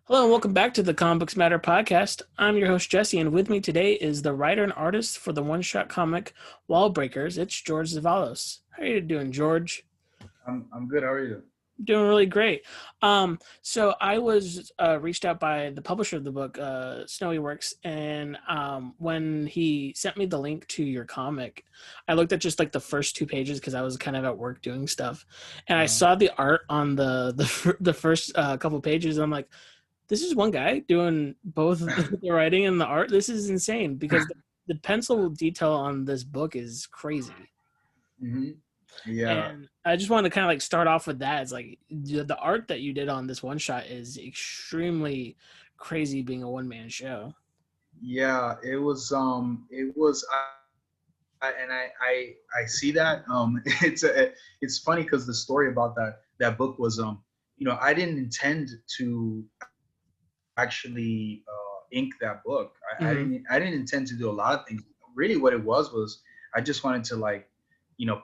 Hello and welcome back to the Comic Books Matter podcast. I'm your host Jesse, and with me today is the writer and artist for the one-shot comic Wall Breakers. It's Jorge Zevallos. How are you doing, George? I'm good. How are you? Doing really great. So I was reached out by the publisher of the book, SnowyWorks, and when he sent me the link to your comic, I looked at just like the first two pages because I was kind of at work doing stuff, and I Uh, saw the art on the first couple pages. And I'm like, this is one guy doing both the writing and the art. This is insane because the pencil detail on this book is crazy. hmm Yeah, And I just wanted to kind of like start off with that. It's like the art that you did on this one shot is extremely crazy being a one man show. yeah. It was. I see that. It's funny because the story about that book was I didn't intend to actually ink that book. I Mm-hmm. didn't I didn't intend to do a lot of things. Really, what it was I just wanted to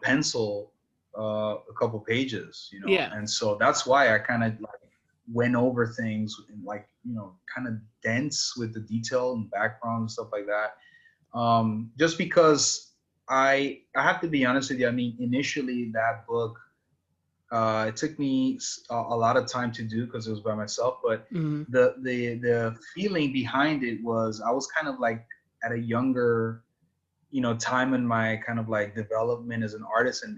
pencil a couple pages, Yeah. and so that's why I kind of went over things and kind of dense with the detail and background and stuff like that. Just because I have to be honest with you. I mean, initially that book, it took me a lot of time to do because it was by myself, but Mm-hmm. the feeling behind it was I was kind of like at a younger time in my kind of like development as an artist, and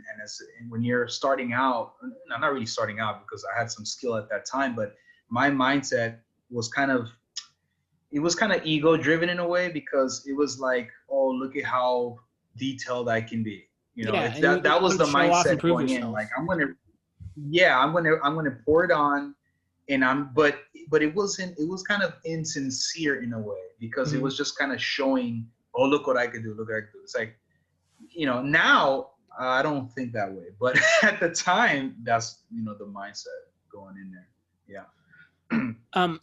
when you're starting out, I'm not really starting out because I had some skill at that time, but my mindset was kind of ego driven in a way, because it was like, oh, look at how detailed I can be. Yeah. It's And you, that you was want to the show off and mindset prove going in. Like, yourself. I'm gonna pour it on, and but it was kind of insincere in a way, because it Mm-hmm. was just kind of showing, oh, look what I could do, look what I could do. It's like, now I don't think that way, but at the time, that's the mindset going in there. Yeah. Um,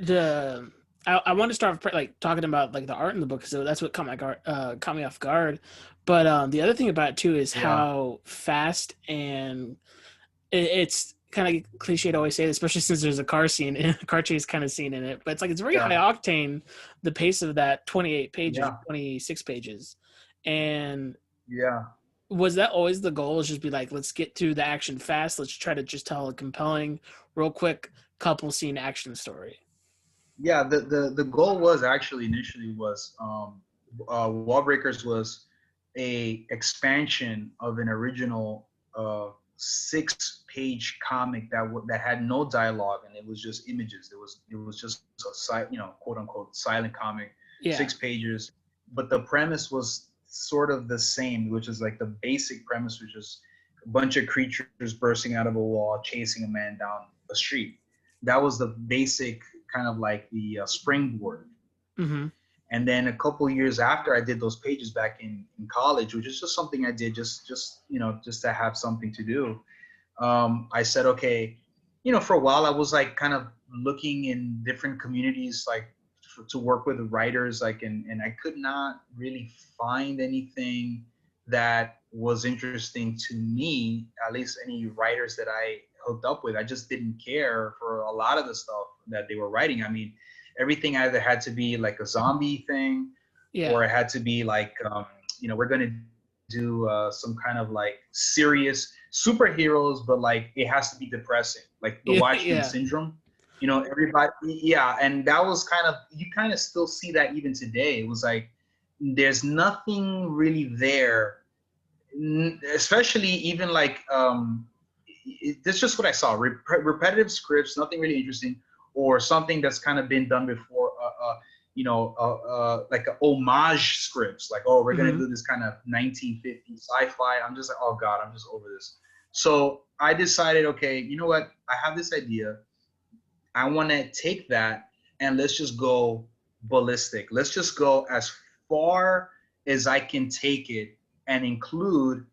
the I want to start with, like talking about like the art in the book, so that's what caught me off guard. But the other thing about it too is Yeah. how fast and it's kind of cliche to always say, especially since there's a car scene, a car chase kind of scene in it. But it's like it's very high Yeah. octane, the pace of that 28 pages, Yeah. 26 pages. And Yeah. was that always the goal? Is just be like, let's get to the action fast. Let's try to just tell a compelling, real quick couple scene action story. Yeah. The goal was actually initially was Wall Breakers was a expansion of an original 6-page comic that had no dialogue, and it was just images. It was just a quote unquote silent comic, Yeah. 6 pages, but the premise was sort of the same, which is like the basic premise, which is a bunch of creatures bursting out of a wall, chasing a man down a street. That was the basic kind of like the springboard. Mm-hmm. And then a couple years after I did those pages back in college, which is just something I did just to have something to do. I said, okay, for a while I was like kind of looking in different communities, like to work with writers, like, and I could not really find anything that was interesting to me, at least any writers that I hooked up with. I just didn't care for a lot of the stuff that they were writing. I mean, everything either had to be like a zombie thing, Yeah. or it had to be like, we're going to do some kind of like serious superheroes, but like it has to be depressing, like the Yeah. Watchmen Yeah. syndrome. Everybody, yeah, and that was you kind of still see that even today. It was like there's nothing really there, especially even like that's just what I saw. Repetitive scripts, nothing really interesting, or something that's kind of been done before. Like a homage scripts, like, oh, we're gonna Mm-hmm. do this kind of 1950s sci-fi. I'm just like, oh god, I'm just over this. So I decided, okay, you know what? I have this idea. I want to take that and let's just go ballistic. Let's just go as far as I can take it and include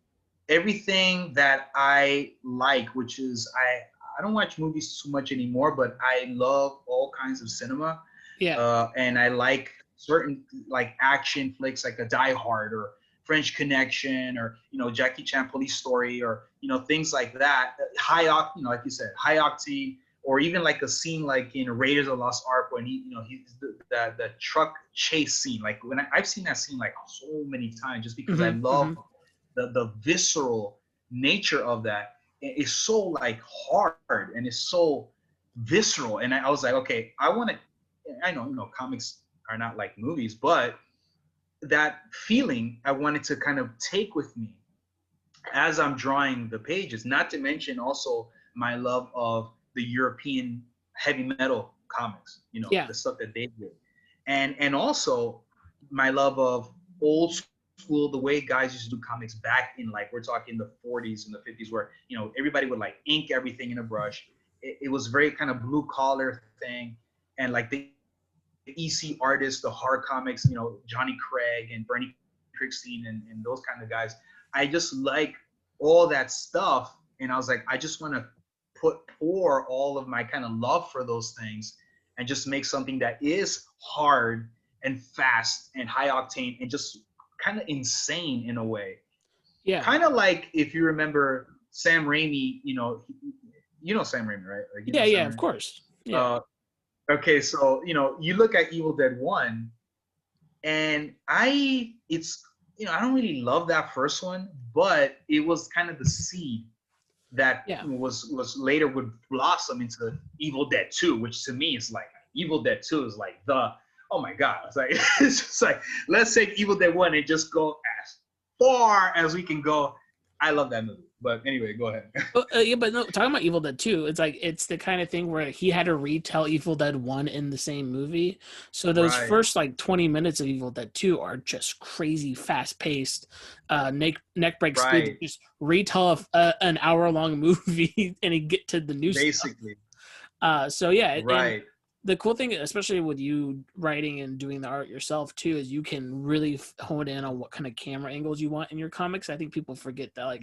everything that I like, which is I don't watch movies too much anymore, but I love all kinds of cinema, Yeah. and I like certain like action flicks, like a Die Hard or French Connection, or Jackie Chan Police Story, or things like that. High octane, like you said, high octane, or even like a scene like in Raiders of the Lost Ark when he's the truck chase scene. Like when I've seen that scene like so many times just because I love the visceral nature of that. It's so like hard and it's so visceral. And I was like, okay, I know comics are not like movies, but that feeling I wanted to kind of take with me as I'm drawing the pages, not to mention also my love of the European heavy metal comics, Yeah. the stuff that they did. And also my love of old school, the way guys used to do comics back in, like, we're talking the 40s and the 50s, where, everybody would like ink everything in a brush. It was very kind of blue collar thing. And like the EC artists, the horror comics, Johnny Craig and Bernie Krigstein and those kind of guys. I just like all that stuff. And I was like, I just want to pour all of my kind of love for those things and just make something that is hard and fast and high octane and just kind of insane in a way. Yeah. Kind of like if you remember Sam Raimi, Sam Raimi, right? Like, yeah, of course. Yeah. Okay, so you look at Evil Dead 1, and I don't really love that first one, but it was kind of the seed that was later would blossom into Evil Dead 2, which to me is like Evil Dead 2 is like oh my god. It's like it's just like, let's take Evil Dead 1 and just go as far as we can go. I love that movie. But anyway, go ahead. But no, talking about Evil Dead 2, it's the kind of thing where he had to retell Evil Dead 1 in the same movie. So those first like 20 minutes of Evil Dead 2 are just crazy, fast-paced, neck break speed. Just retell an hour-long movie and he get to the new basically stuff. So yeah, right. The cool thing, especially with you writing and doing the art yourself too, is you can really hone in on what kind of camera angles you want in your comics. I think people forget that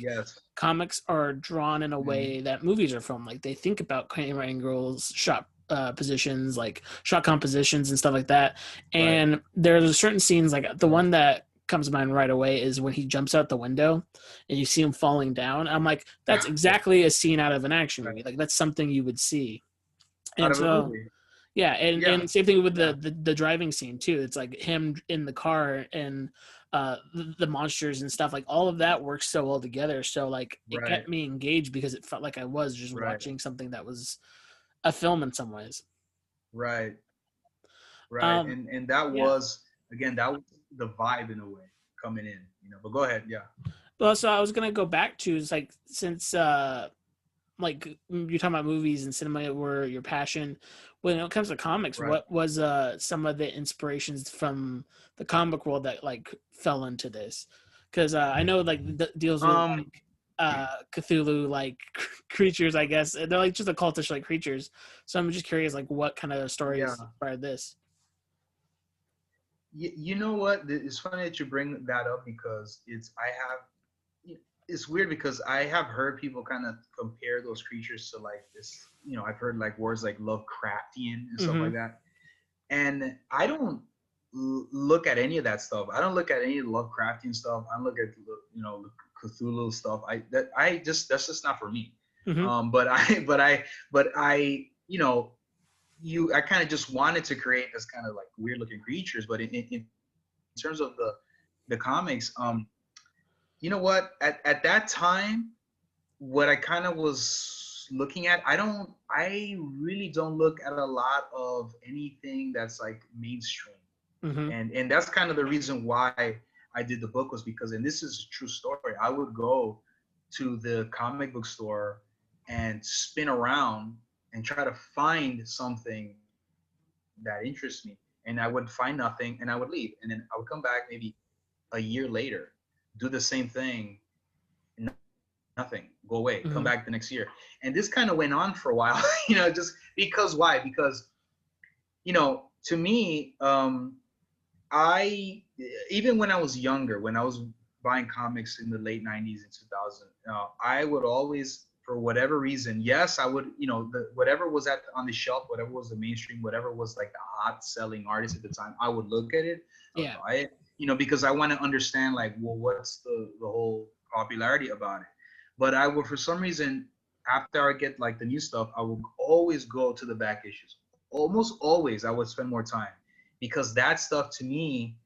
comics are drawn in a way that movies are filmed. Like they think about camera angles, shot positions, like shot compositions and stuff like that. And there's certain scenes, like the one that comes to mind right away is when he jumps out the window and you see him falling down. I'm like, that's exactly a scene out of an action movie. Like that's something you would see. And out of a movie. Yeah, and same thing with the driving scene too. It's like him in the car and the monsters and stuff. Like all of that works so well together. So like it kept me engaged because it felt like I was just watching something that was a film in some ways. Right. And that was, again, that was the vibe in a way coming in. But go ahead, yeah. Well, so I was gonna go back to, is like, since like you're talking about movies and cinema were your passion, when it comes to comics, what was some of the inspirations from the comic world that like fell into this? Because I know like deals with like, Cthulhu like creatures, I guess they're like just occultish like creatures. So I'm just curious, like what kind of stories inspired this? You know what? It's funny that you bring that up because it's weird because I have heard people kind of compare those creatures to like this, I've heard like words like Lovecraftian and stuff like that. And I don't look at any of that stuff. I don't look at any of the Lovecraftian stuff. I don't look at, Cthulhu stuff. That's just not for me. But I kind of just wanted to create this kind of like weird looking creatures. But in terms of the comics, you know what? At that time, what I kind of was looking at, I really don't look at a lot of anything that's like mainstream. And that's kind of the reason why I did the book, was because, and this is a true story, I would go to the comic book store and spin around and try to find something that interests me. And I would find nothing and I would leave. And then I would come back maybe a year later, do the same thing, nothing, go away, come back the next year. And this kind of went on for a while, just because, why? Because, to me, even when I was younger, when I was buying comics in the late 90s and 2000, I would always, for whatever reason, yes, I would, whatever was on the shelf, whatever was the mainstream, whatever was like the hot selling artist at the time, I would look at it, buy it, because I want to understand like, well, what's the whole popularity about it. But I would, for some reason, after I get like the new stuff, I will always go to the back issues. Almost always I would spend more time, because that stuff to me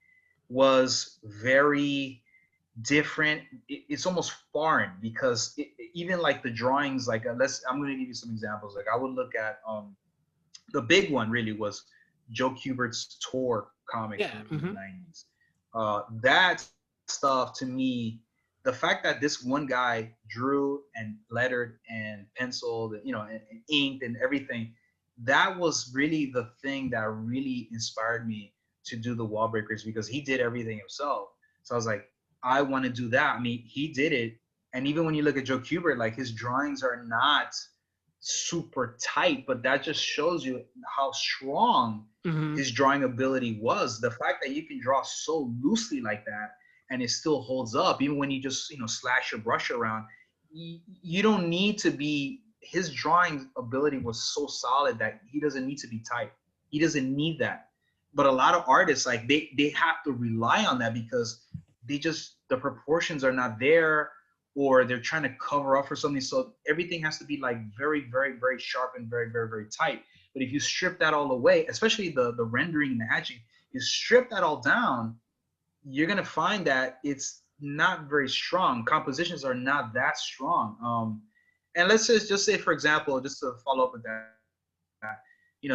was very different. It's almost foreign, because even like the drawings, like I'm going to give you some examples. Like I would look at the big one really was Joe Kubert's Tour comics Yeah. from the 90s. That stuff to me, the fact that this one guy drew and lettered and penciled, and inked and everything, that was really the thing that really inspired me to do the wall breakers, because he did everything himself. So I was like, I want to do that. I mean, he did it. And even when you look at Joe Kubert, like his drawings are not super tight, but that just shows you how strong his drawing ability was. The fact that you can draw so loosely like that and it still holds up, even when you just slash your brush around, you don't need to be. His drawing ability was so solid that he doesn't need to be tight. He doesn't need that. But a lot of artists, like they have to rely on that, because the proportions are not there, or they're trying to cover up for something. So everything has to be like very, very, very sharp and very, very, very tight. But if you strip that all away, especially the rendering and the hatching, you strip that all down, you're going to find that it's not very strong. Compositions are not that strong. And let's just say, for example, just to follow up with that,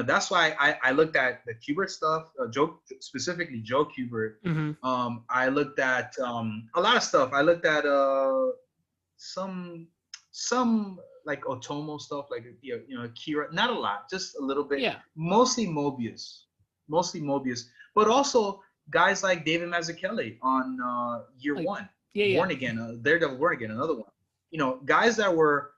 that's why I looked at the Kubert stuff, specifically Joe Kubert. I looked at a lot of stuff. I looked at some like Otomo stuff, like Akira. Not a lot, just a little bit. Yeah. Mostly Mobius, but also guys like David Mazzucchelli on Year One, Born Again, Daredevil Born Again, another one. Guys that were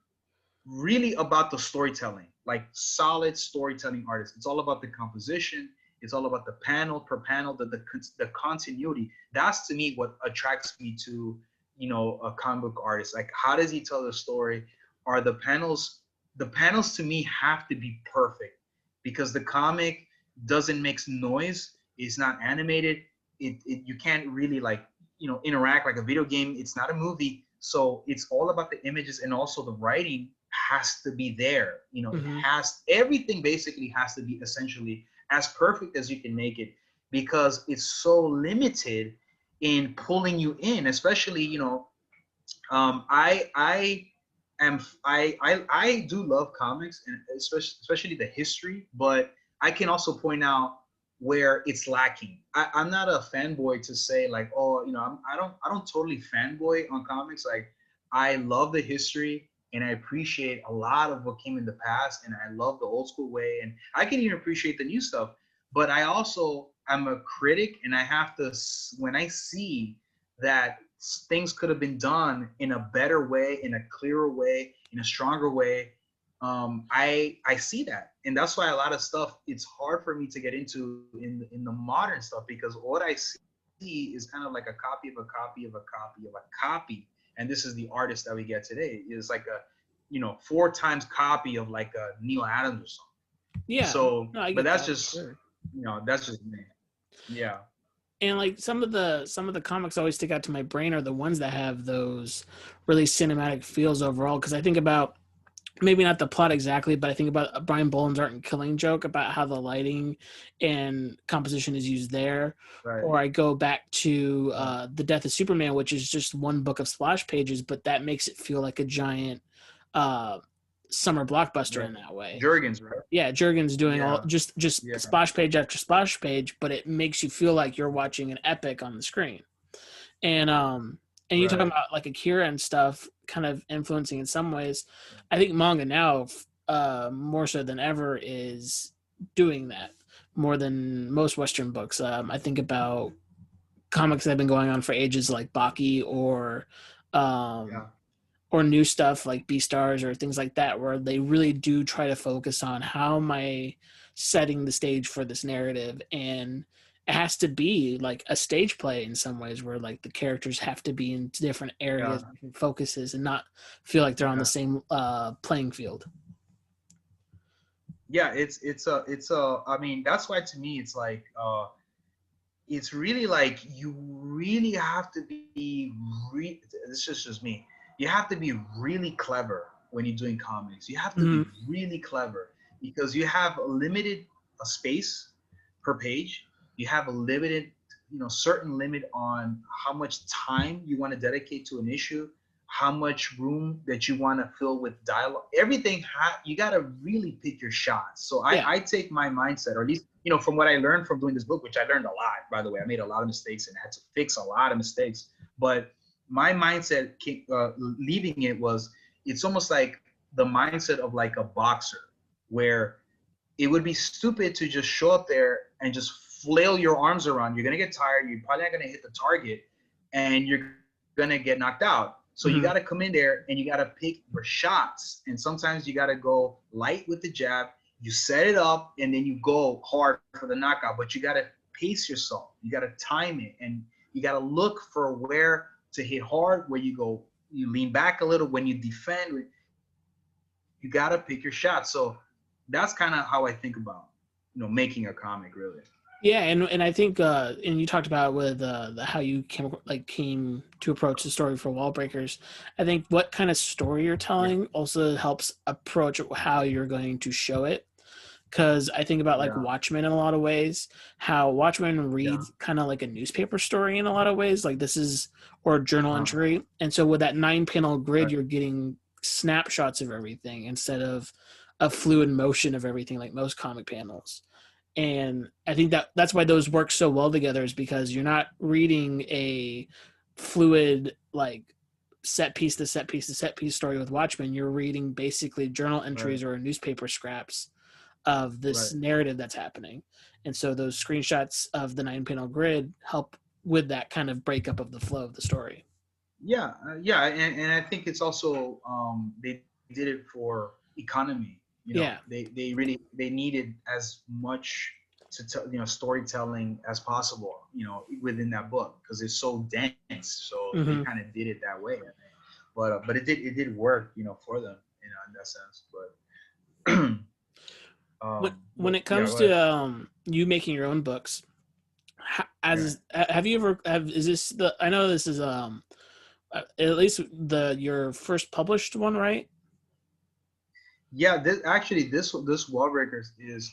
really about the storytelling, like solid storytelling artists. It's all about the composition. It's all about the panel per panel, the continuity. That's to me what attracts me to a comic book artist. Like, how does he tell the story? Are the panels to me have to be perfect, because the comic doesn't make noise. It's not animated. You can't really interact like a video game. It's not a movie. So it's all about the images, and also the writing has to be there. Everything basically has to be essentially as perfect as you can make it, because it's so limited in pulling you in. Especially, I do love comics, and especially the history, but I can also point out where it's lacking. I'm not a fanboy to say like, oh, I don't totally fanboy on comics. Like, I love the history, and I appreciate a lot of what came in the past, and I love the old school way, and I can even appreciate the new stuff. But I'm a critic, and I have to, when I see that things could have been done in a better way, in a clearer way, in a stronger way, I see that. And that's why a lot of stuff, it's hard for me to get into in the modern stuff, because what I see is kind of like a copy of a copy of a copy of a copy. And this is the artist that we get today. It's like a 4 times copy of like a Neil Adams or something. Yeah. So, no, but that's just sure. That's just me. Yeah. And like some of the comics always stick out to my brain are the ones that have those really cinematic feels overall. Because I think about, maybe not the plot exactly, but I think about Brian Boland's Art and Killing Joke, about how the lighting and composition is used there. Right. Or I go back to The Death of Superman, which is just one book of splash pages, but that makes it feel like a giant summer blockbuster in that way. Jurgens, right? Yeah, Jurgens doing all just splash page after splash page, but it makes you feel like you're watching an epic on the screen. And you talk about like Akira and stuff kind of influencing in some ways. I think manga now, more so than ever, is doing that more than most Western books. I think about comics that have been going on for ages, like Baki, or new stuff like Beastars or things like that, where they really do try to focus on how am I setting the stage for this narrative. And it has to be like a stage play in some ways, where like the characters have to be in different areas, different focuses, and not feel like they're on the same playing field. Yeah, I mean, that's why to me it's like it's really like you really have to be this is just me. You have to be really clever when you're doing comics. You have to be really clever, because you have a limited space per page. You have a limited, certain limit on how much time you want to dedicate to an issue, how much room that you want to fill with dialogue. Everything you got to really pick your shots. So Yeah. I take my mindset, or at least from what I learned from doing this book, which I learned a lot, by the way. I made a lot of mistakes and had to fix a lot of mistakes. But my mindset, leaving it, was it's almost like the mindset of like a boxer, where it would be stupid to just show up there and just flail your arms around. You're gonna get tired. You're probably not gonna hit the target, and you're gonna get knocked out. So you got to come in there and you got to pick your shots. And sometimes you got to go light with the jab. You set it up and then you go hard for the knockout. But you got to pace yourself. You got to time it, and you got to look for where to hit hard, where you go, you lean back a little when you defend. You got to pick your shots. So that's kind of how I think about, making a comic, really. Yeah, and I think and you talked about with how you came to approach the story for Wall Breakers. I think what kind of story you're telling also helps approach how you're going to show it. Because I think about Watchmen in a lot of ways, how Watchmen reads kind of like a newspaper story in a lot of ways, like this is, or a journal entry. And so with that 9-panel grid, you're getting snapshots of everything instead of a fluid motion of everything like most comic panels. And I think that's why those work so well together, is because you're not reading a fluid like set piece to set piece to set piece story with Watchmen. You're reading basically journal entries or newspaper scraps of this narrative that's happening. And so those screenshots of the 9-panel grid help with that kind of breakup of the flow of the story. Yeah. And I think it's also, they did it for economy. They really, they needed as much storytelling as possible, within that book, because it's so dense. So they kind of did it that way, I think. But it did work, for them, in that sense. But when it comes to you making your own books, have you ever is this the, I know this is at least your first published one, right? Yeah, this Wall Breakers is,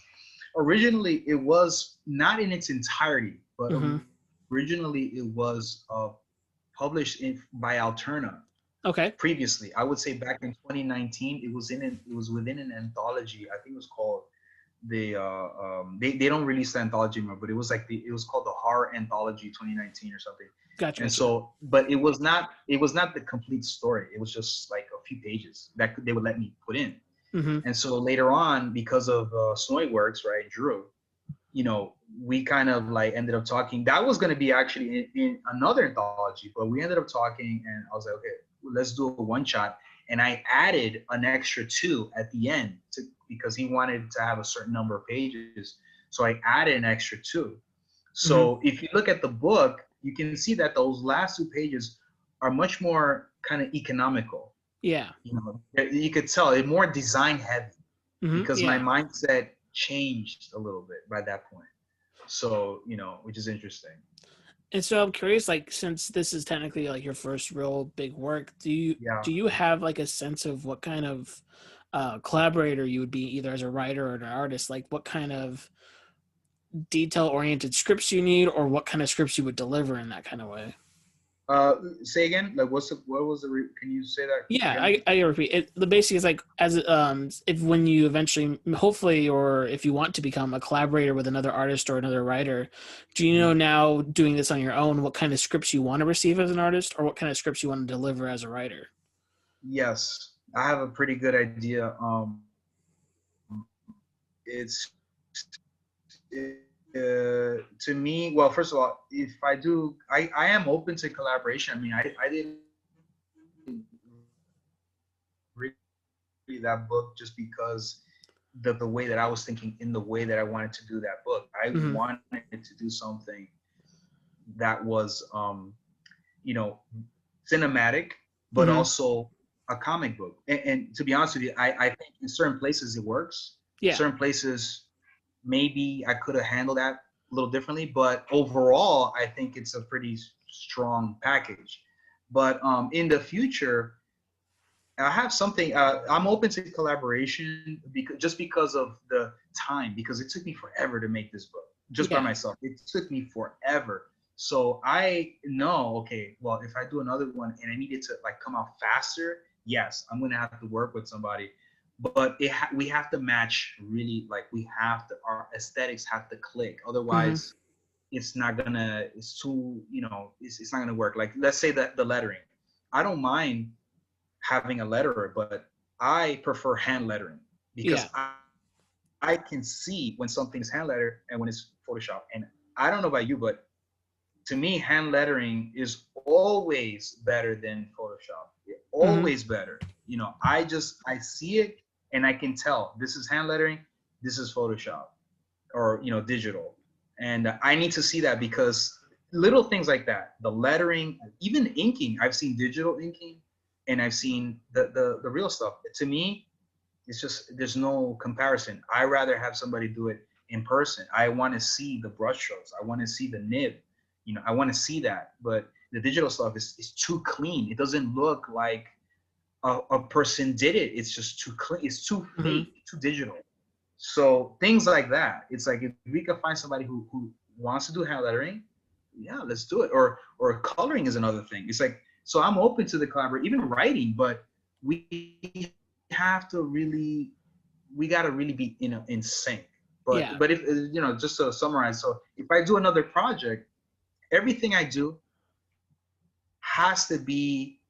originally it was not in its entirety, but originally it was published by Alterna. Okay. Previously, I would say back in 2019, it was within an anthology. I think it was called they don't release the anthology anymore, but it was called the Horror Anthology 2019 or something. Gotcha. And so, but it was not the complete story. It was just like a few pages that they would let me put in. And so later on, because of SnowyWorks, right, Drew, we kind of like ended up talking. That was going to be actually in another anthology, but we ended up talking, and I was like, okay, let's do a one shot. And I added an extra 2 at the end because he wanted to have a certain number of pages. So I added an extra 2. So if you look at the book, you can see that those last 2 pages are much more kind of economical. Yeah. You could tell it's more design heavy because my mindset changed a little bit by that point. So, which is interesting. And so I'm curious, like, since this is technically like your first real big work, do you have like a sense of what kind of collaborator you would be, either as a writer or an artist? Like, what kind of detail-oriented scripts you need, or what kind of scripts you would deliver in that kind of way? Say again. Like, can you say that? Yeah, I repeat it. The basic is like, as if when you eventually, hopefully, or if you want to become a collaborator with another artist or another writer, do you know now, doing this on your own, what kind of scripts you want to receive as an artist, or what kind of scripts you want to deliver as a writer? Yes, I have a pretty good idea. To me, well, first of all, if I do, I am open to collaboration. I mean, I didn't read that book just because the way that I was thinking, in the way that I wanted to do that book. I wanted to do something that was, cinematic, but also a comic book. And to be honest with you, I think in certain places it works. Yeah. Certain places, maybe I could have handled that a little differently, but overall, I think it's a pretty strong package. But in the future, I have something. I'm open to collaboration because of the time. Because it took me forever to make this book just by Yeah. myself. It took me forever. So I know, okay, well, if I do another one and I need it to like come out faster, yes, I'm gonna have to work with somebody. But we have to match really. Like we have to. Our aesthetics have to click. Hmm. Otherwise, it's not gonna. It's too. It's not gonna work. Like let's say that the lettering. I don't mind having a letterer, but I prefer hand lettering Yeah. because I can see when something's hand lettered and when it's Photoshop. And I don't know about you, but to me, hand lettering is always better than Photoshop. Hmm. Always better. I see it and I can tell this is hand lettering, this is Photoshop or digital. And I need to see that because little things like that, the lettering, even inking, I've seen digital inking and I've seen the real stuff. To me, it's just there's no comparison. I rather have somebody do it in person. I want to see the brush strokes. I want to see the nib. I want to see that. But the digital stuff is too clean. It doesn't look like a person did it. It's just too clean. It's too Hmm. fake, too digital. So things like that. It's like if we can find somebody who wants to do hand lettering, yeah, let's do it. Or coloring is another thing. It's like so I'm open to the collaborate, even writing, but we have to really we got to really be in sync. Yeah. But if just to summarize, so if I do another project, everything I do has to be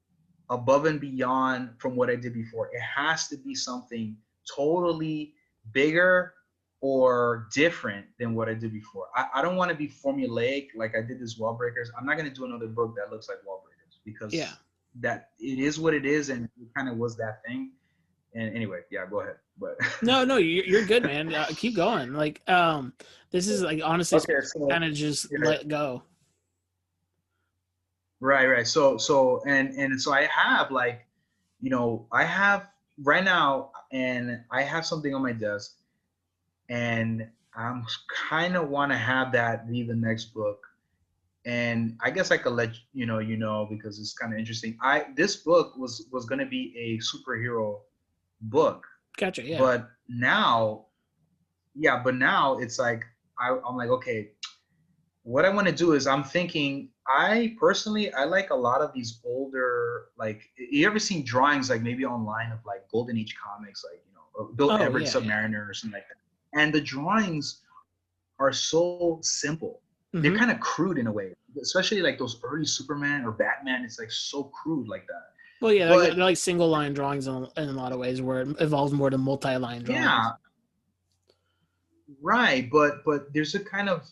above and beyond from what I did before. It has to be something totally bigger or different than what I did before. I don't want to be formulaic like I did this Wall Breakers. I'm not going to do another book that looks like Wall Breakers Yeah. because that it is what it is and it kind of was that thing. And anyway, yeah, go ahead. But No, no, you're good, man. Keep going. Like, this is like honestly okay, so kind of just yeah, let go. right. And so I have like, I have right now, and I have something on my desk, and I'm kind of want to have that be the next book. And I guess I could let because it's kind of interesting. This book was gonna be a superhero book, Gotcha. Yeah. but now, yeah, but now it's like I'm like, okay, what I want to do is I'm thinking I personally I like a lot of these older like you ever seen drawings like maybe online of like Golden Age comics like Bill Oh Everett yeah, yeah. Submariner or something like that, and the drawings are so simple. They're Hmm. kind of crude in a way, especially like those early Superman or Batman. It's like so crude like that. Well, yeah, But they're like single line drawings in a lot of ways, where it evolves more to multi line drawings. yeah, right. But there's a kind of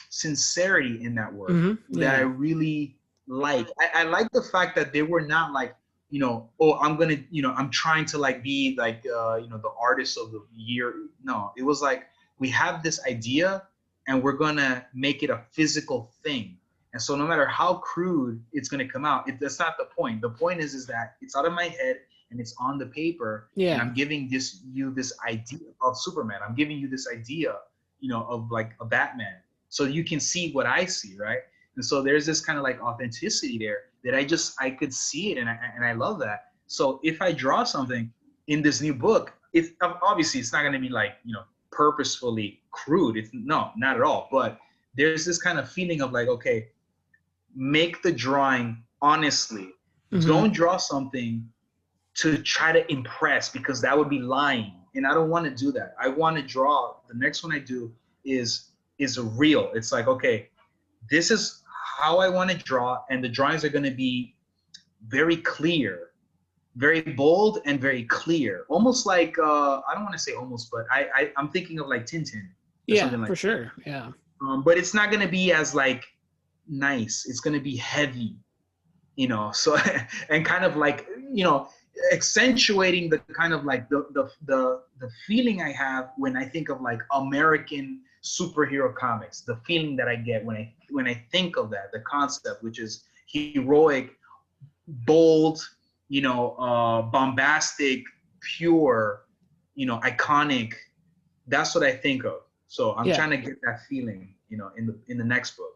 sincerity in that work Hmm. that I Yeah. really like. I like the fact that they were not like, oh, I'm trying to like be like, the artist of the year. No, it was like, we have this idea and we're going to make it a physical thing. And so no matter how crude it's going to come out, that's not the point. The point is that it's out of my head and it's on the paper and Yeah. I'm giving you this idea of Superman. I'm giving you this idea, of like a Batman so you can see what I see, right? And so there's this kind of like authenticity there that I could see it, and I love that. So if I draw something in this new book, it's obviously it's not going to be like purposefully crude. It's no, not at all. But there's this kind of feeling of like, okay, make the drawing honestly. Hmm. Don't draw something to try to impress because that would be lying, and I don't want to do that. I want to draw. The next one I do is real. It's like, okay, this is how I want to draw, and the drawings are going to be very clear, very bold, and very clear. Almost like I don't want to say almost, but I'm thinking of like Tintin or Yeah, something like for that. sure. Yeah. But it's not going to be as like nice. It's going to be heavy, so and kind of like accentuating the kind of like the feeling I have when I think of like American superhero comics, the feeling that I get when I think of that, the concept, which is heroic, bold, bombastic, pure, iconic. That's what I think of. So I'm Yeah. trying to get that feeling, in the next book.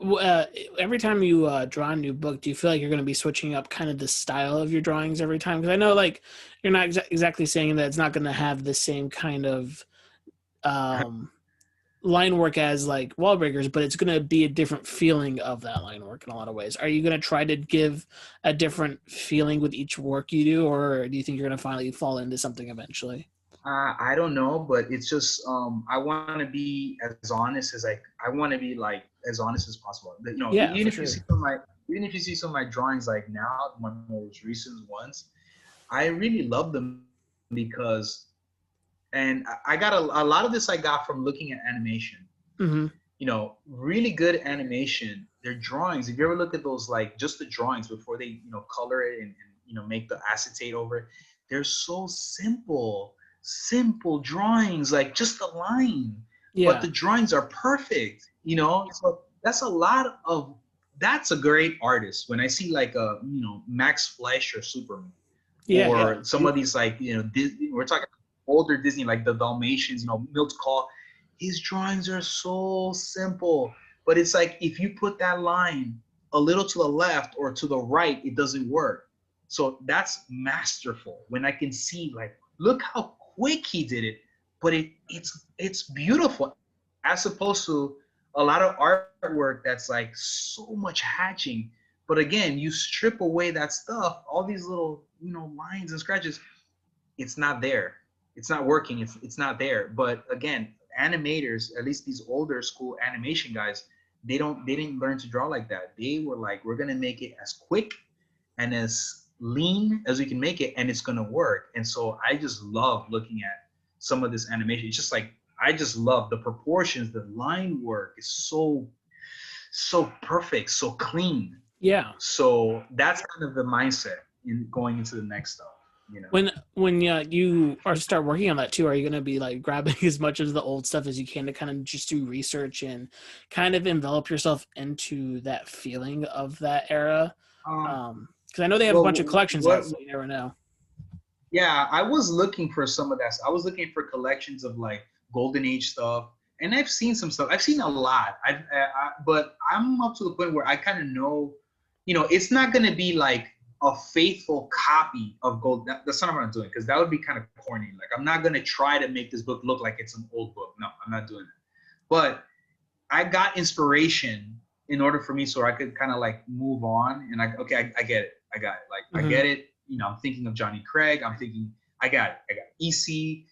Uh, every time you draw a new book, do you feel like you're going to be switching up kind of the style of your drawings every time? Because I know, like, you're not exactly saying that it's not going to have the same kind of um, line work as like wall breakers, but it's going to be a different feeling of that line work in a lot of ways. Are you going to try to give a different feeling with each work you do, or do you think you're going to finally fall into something eventually? I don't know, but it's just I want to be as honest as I want to be like as honest as possible. You know, Yeah, even for if you see sure. some of my even if you see some of my drawings like now, my most recent ones, I really love them because and I got a lot of this I got from looking at animation. Hmm. You know, really good animation. Their drawings. If you ever look at those, like just the drawings before they, color it and make the acetate over it, they're so simple, simple drawings, like just a line, but Yeah, the drawings are perfect. So that's a lot of. That's a great artist. When I see like a, Max Fleischer Superman, yeah, yeah, or some of these like Disney, we're talking older Disney like the Dalmatians, Milt Call. His drawings are so simple, but it's like if you put that line a little to the left or to the right, it doesn't work. So that's masterful. When I can see like, look how quick he did it, but it's beautiful, as opposed to a lot of artwork that's like so much hatching. But again, you strip away that stuff, all these little, lines and scratches, it's not there. It's not working. It's not there. But again, animators, at least these older school animation guys, they didn't learn to draw like that. They were like, we're gonna make it as quick and as lean as we can make it, and it's gonna work. And so I just love looking at some of this animation. It's just like I just love the proportions, the line work is so perfect, so clean. yeah. So that's kind of the mindset in going into the next stuff, you know. When you are start working on that too, are you going to be like grabbing as much of the old stuff as you can to kind of just do research and kind of envelop yourself into that feeling of that era? Um, Because I know they have a bunch of collections out, what? so you never know. Yeah, I was looking for some of that. I was looking for collections of like golden age stuff, and I've seen some stuff. I've seen a lot. But I'm up to the point where I kind of know, it's not gonna be like a faithful copy of gold. That's not what I'm doing, because that would be kind of corny. Like I'm not gonna try to make this book look like it's an old book. No, I'm not doing that. But I got inspiration in order for me so I could kind of like move on. And I get it. I got it. Like I Hmm. get it. I'm thinking of Johnny Craig. I'm thinking, I got it. I got EC.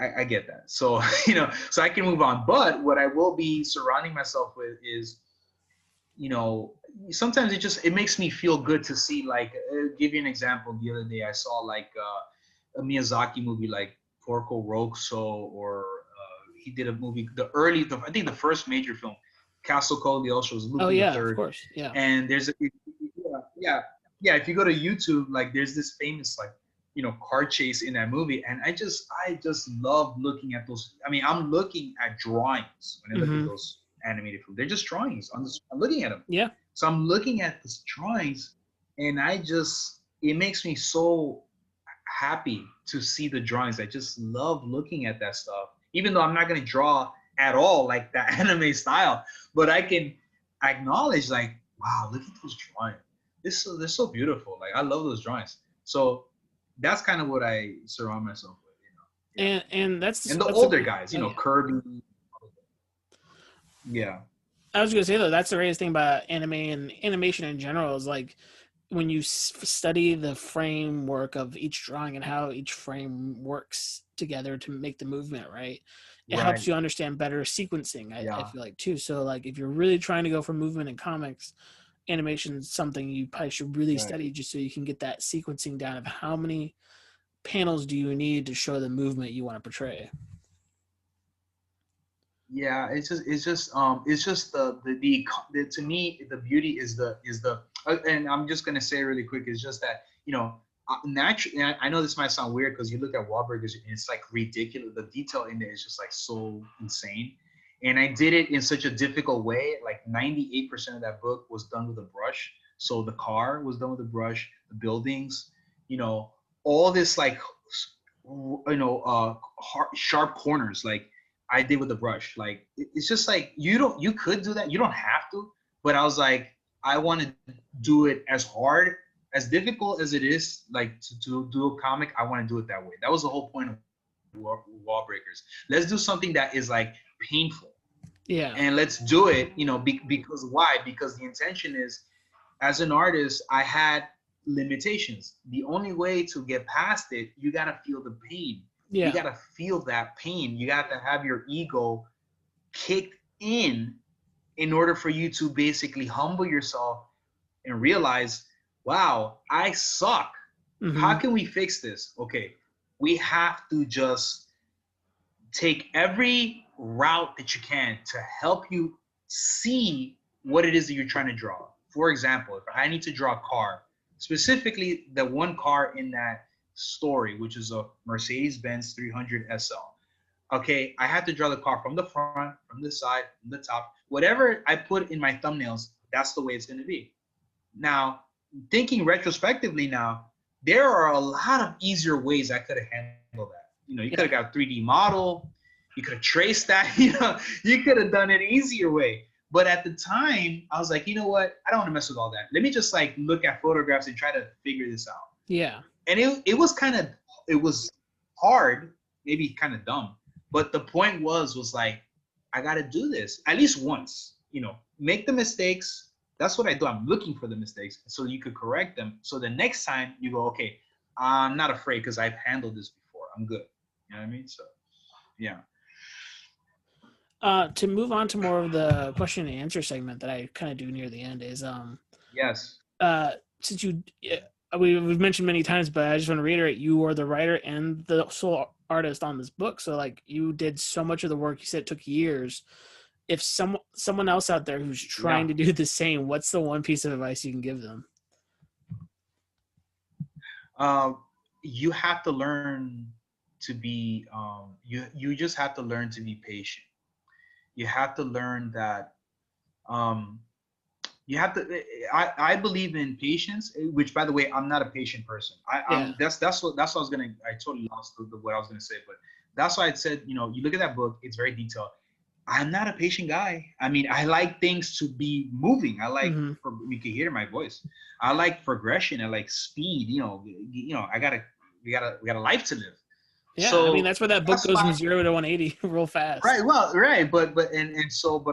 I get that. So, so I can move on. But what I will be surrounding myself with is, you know, sometimes it makes me feel good to see, like, give you an example. The other day I saw like a Miyazaki movie like Porco Rosso, or he did a movie, I think the first major film, Castle Cagliostro, was Oh Lupi the yeah, of Third. course, yeah. And yeah, yeah. If you go to YouTube, like there's this famous like car chase in that movie, and I just love looking at those. I mean, I'm looking at drawings when I look at Hmm. those animated films. They're just drawings. I'm looking at them. Yeah, So I'm looking at these drawings, and it makes me so happy to see the drawings. I just love looking at that stuff, even though I'm not going to draw at all like that anime style, but I can acknowledge like, wow, look at those drawings. They're so beautiful. Like I love those drawings. So that's kind of what I surround myself with, Yeah. and And the that's a older great. guys, Oh yeah. Kirby. Yeah. I was gonna say though, that's the greatest thing about anime and animation in general is like when you study the framework of each drawing and how each frame works together to make the movement right, it Right. helps you understand better sequencing. I Yeah. feel like too. So like if you're really trying to go for movement in comics, animation is something you probably should really Right. study just so you can get that sequencing down of how many panels do you need to show the movement you want to portray. Yeah, it's just the to me the beauty is the and I'm just gonna say really quick, is just that naturally, I know this might sound weird because you look at Wahlburgers and it's like ridiculous. The detail in there is just like so insane, and I did it in such a difficult way. Like 98% of that book was done with a brush. So the car was done with a brush, the buildings, you know, all this like sharp corners, like I did with the brush. Like it's just like you could do that. You don't have to, but I was like, I want to do it as hard, as difficult as it is, like to do a comic. I want to do it that way. That was the whole point of wall breakers. Let's do something that is like painful, Yeah. and let's do it. Because why? Because the intention is, as an artist, I had limitations. The only way to get past it, you gotta feel the pain. You Yeah. gotta feel that pain. You got to have your ego kicked in order for you to basically humble yourself and realize, wow, I suck. How Mm-hmm. can we fix this? Okay, we have to just take every route that you can to help you see what it is that you're trying to draw. For example, if I need to draw a car, specifically the one car in that story, which is a Mercedes-Benz 300 SL. Okay, I have to draw the car from the front, from the side, from the top. Whatever I put in my thumbnails, that's the way it's going to be. Now, thinking retrospectively now, there are a lot of easier ways I could have handled that. You could have got a 3D model, you could have traced that, you could have done it an easier way. But at the time, I was like, you know what? I don't want to mess with all that. Let me just like look at photographs and try to figure this out. Yeah. And it was hard, maybe kind of dumb. But the point was like, I got to do this at least once, make the mistakes. That's what I do. I'm looking for the mistakes so you could correct them. So the next time you go, okay, I'm not afraid because I've handled this before. I'm good. You know what I mean? So, yeah. To move on to more of the question and answer segment that I kind of do near the end is Yes. Since we've mentioned many times, but I just want to reiterate, you are the writer and the sole artist on this book. So like you did so much of the work. You said it took years. If someone else out there who's trying to do the same, what's the one piece of advice you can give them? You have to learn to be you just have to learn to be patient. You have to learn that you have to I believe in patience, which by the way, I'm not a patient person. That's what I was gonna I totally lost what I was gonna say, but that's why I said, you look at that book, it's very detailed. I'm not a patient guy. I mean, I like things to be moving. I like, Mm-hmm. you can hear my voice. I like progression. I like speed. We got a life to live. Yeah, I mean So that's where that book that's goes why, from 0 to 180 real fast. right? Well, right, but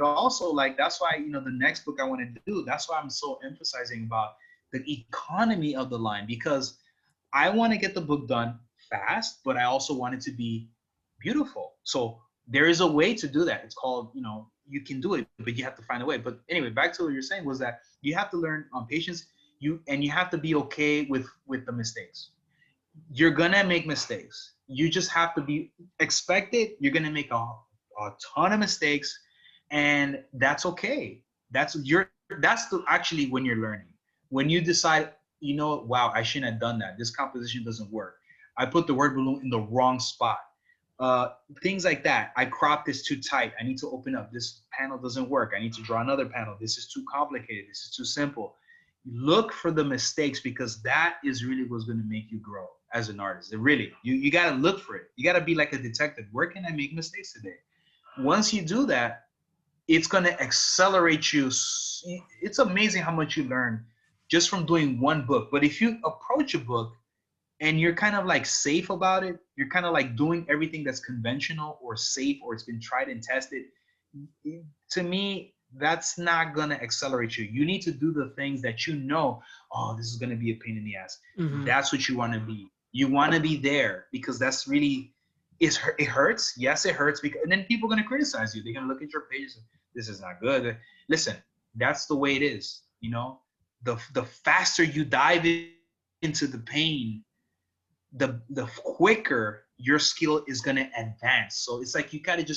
also like that's why the next book I want to do. That's why I'm so emphasizing about the economy of the line, because I want to get the book done fast, but I also want it to be beautiful. So there is a way to do that. It's called, you can do it, but you have to find a way. But anyway, back to what you're saying was that you have to learn on patience. You have to be okay with the mistakes. You're gonna make mistakes. You just have to be expected. You're gonna make a ton of mistakes, and that's okay. Actually when you're learning. When you decide, wow, I shouldn't have done that. This composition doesn't work. I put the word balloon in the wrong spot. Things like that. I cropped this too tight. I need to open up. This panel doesn't work. I need to draw another panel. This is too complicated. This is too simple. Look for the mistakes, because that is really what's going to make you grow as an artist. You got to look for it. You got to be like a detective. Where can I make mistakes today? Once you do that, it's going to accelerate you. It's amazing how much you learn just from doing one book. But if you approach a book and you're kind of like safe about it, you're kind of like doing everything that's conventional or safe or it's been tried and tested, to me, that's not going to accelerate you. You need to do the things that oh, this is going to be a pain in the ass. Mm-hmm. That's what you want to be. You want to be there, because that's really, it hurts. Yes, it hurts, because, and then people are going to criticize you. They're going to look at your pages. This is not good. Listen, that's the way it is. The faster you dive into the pain, the quicker your skill is going to advance. So it's like you got to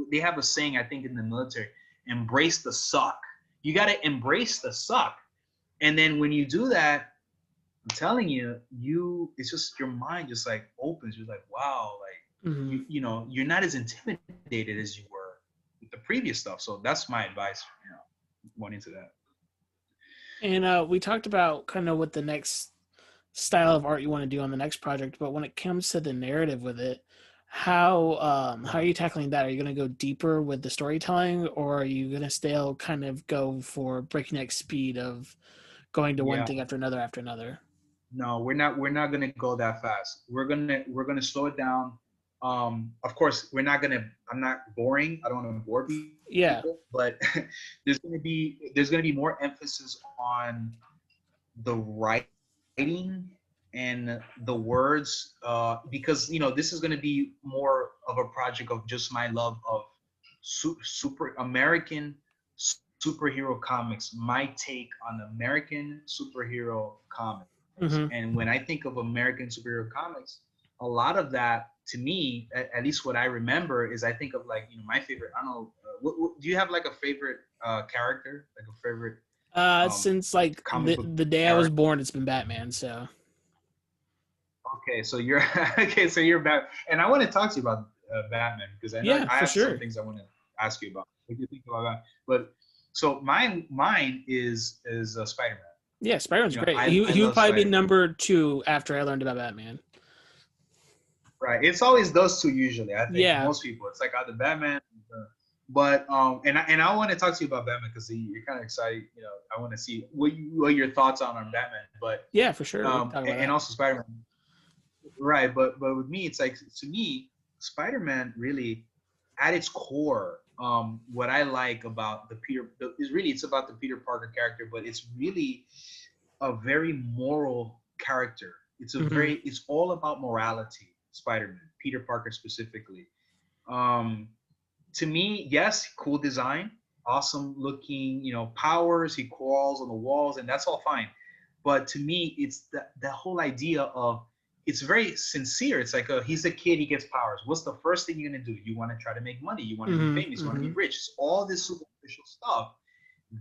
they have a saying, I think, in the military, embrace the suck. You got to embrace the suck. And then when you do that, I'm telling you, it's just your mind just like opens. You're like, wow, like, Mm-hmm. you're not as intimidated as you were with the previous stuff. So that's my advice, going into that. And we talked about kind of what the next style of art you want to do on the next project, but when it comes to the narrative with it, How are you tackling that? Are you going to go deeper with the storytelling, or are you going to still kind of go for breakneck speed of going to one Yeah. thing after another after another? No, we're not gonna go that fast. We're gonna slow it down. Of course, we're not gonna. I'm not boring. I don't want to bore Yeah. people, but there's gonna be more emphasis on the writing and the words, because this is gonna be more of a project of just my love of super American superhero comics, my take on American superhero comics. Mm-hmm. And when I think of American superhero comics, a lot of that, to me, at least what I remember, is I think of, like, my favorite. I don't know. Do you have like a favorite character, like a favorite Since like comic book the day I was character? born, it's been Batman. So Okay, so you're okay. So you're Bat, and I want to talk to you about Batman, because I know yeah, I for have some sure. things I want to ask you about. What do you think about that? But so mine is Spider-Man. Yeah, Spider-Man's great. I He would love probably be Spider-Man. number two after I learned about Batman. Right. It's always those two usually. I think Yeah. most people. It's like either Batman, but and I want to talk to you about Batman, because you're kind of excited. I want to see what your thoughts on Batman, but Yeah, for sure. We can talk about and that. also Spider-Man. Right. But with me, it's like, to me, Spider-Man really, at its core, what I like about is really, it's about the Peter Parker character, but it's really a very moral character. Mm-hmm. It's all about morality. Spider-Man, Peter Parker specifically. Um, to me, yes, cool design, awesome looking, powers. He crawls on the walls, and that's all fine. But to me, it's the whole idea of, it's very sincere. It's like, he's a kid, he gets powers. What's the first thing you're gonna do? You want to try to make money. You want to be Mm-hmm. famous. You want to Mm-hmm. be rich. It's all this superficial stuff.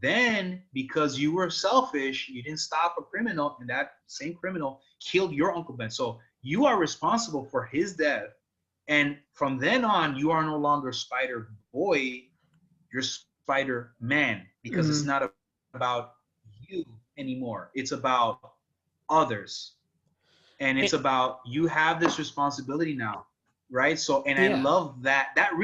Then, because you were selfish, you didn't stop a criminal, and that same criminal killed your Uncle Ben. So you are responsible for his death. And from then on, you are no longer Spider Boy, you're Spider Man, because it's Mm-hmm. not about you anymore. It's about others. And it's about, you have this responsibility now, right? So, and I Yeah. love that. That's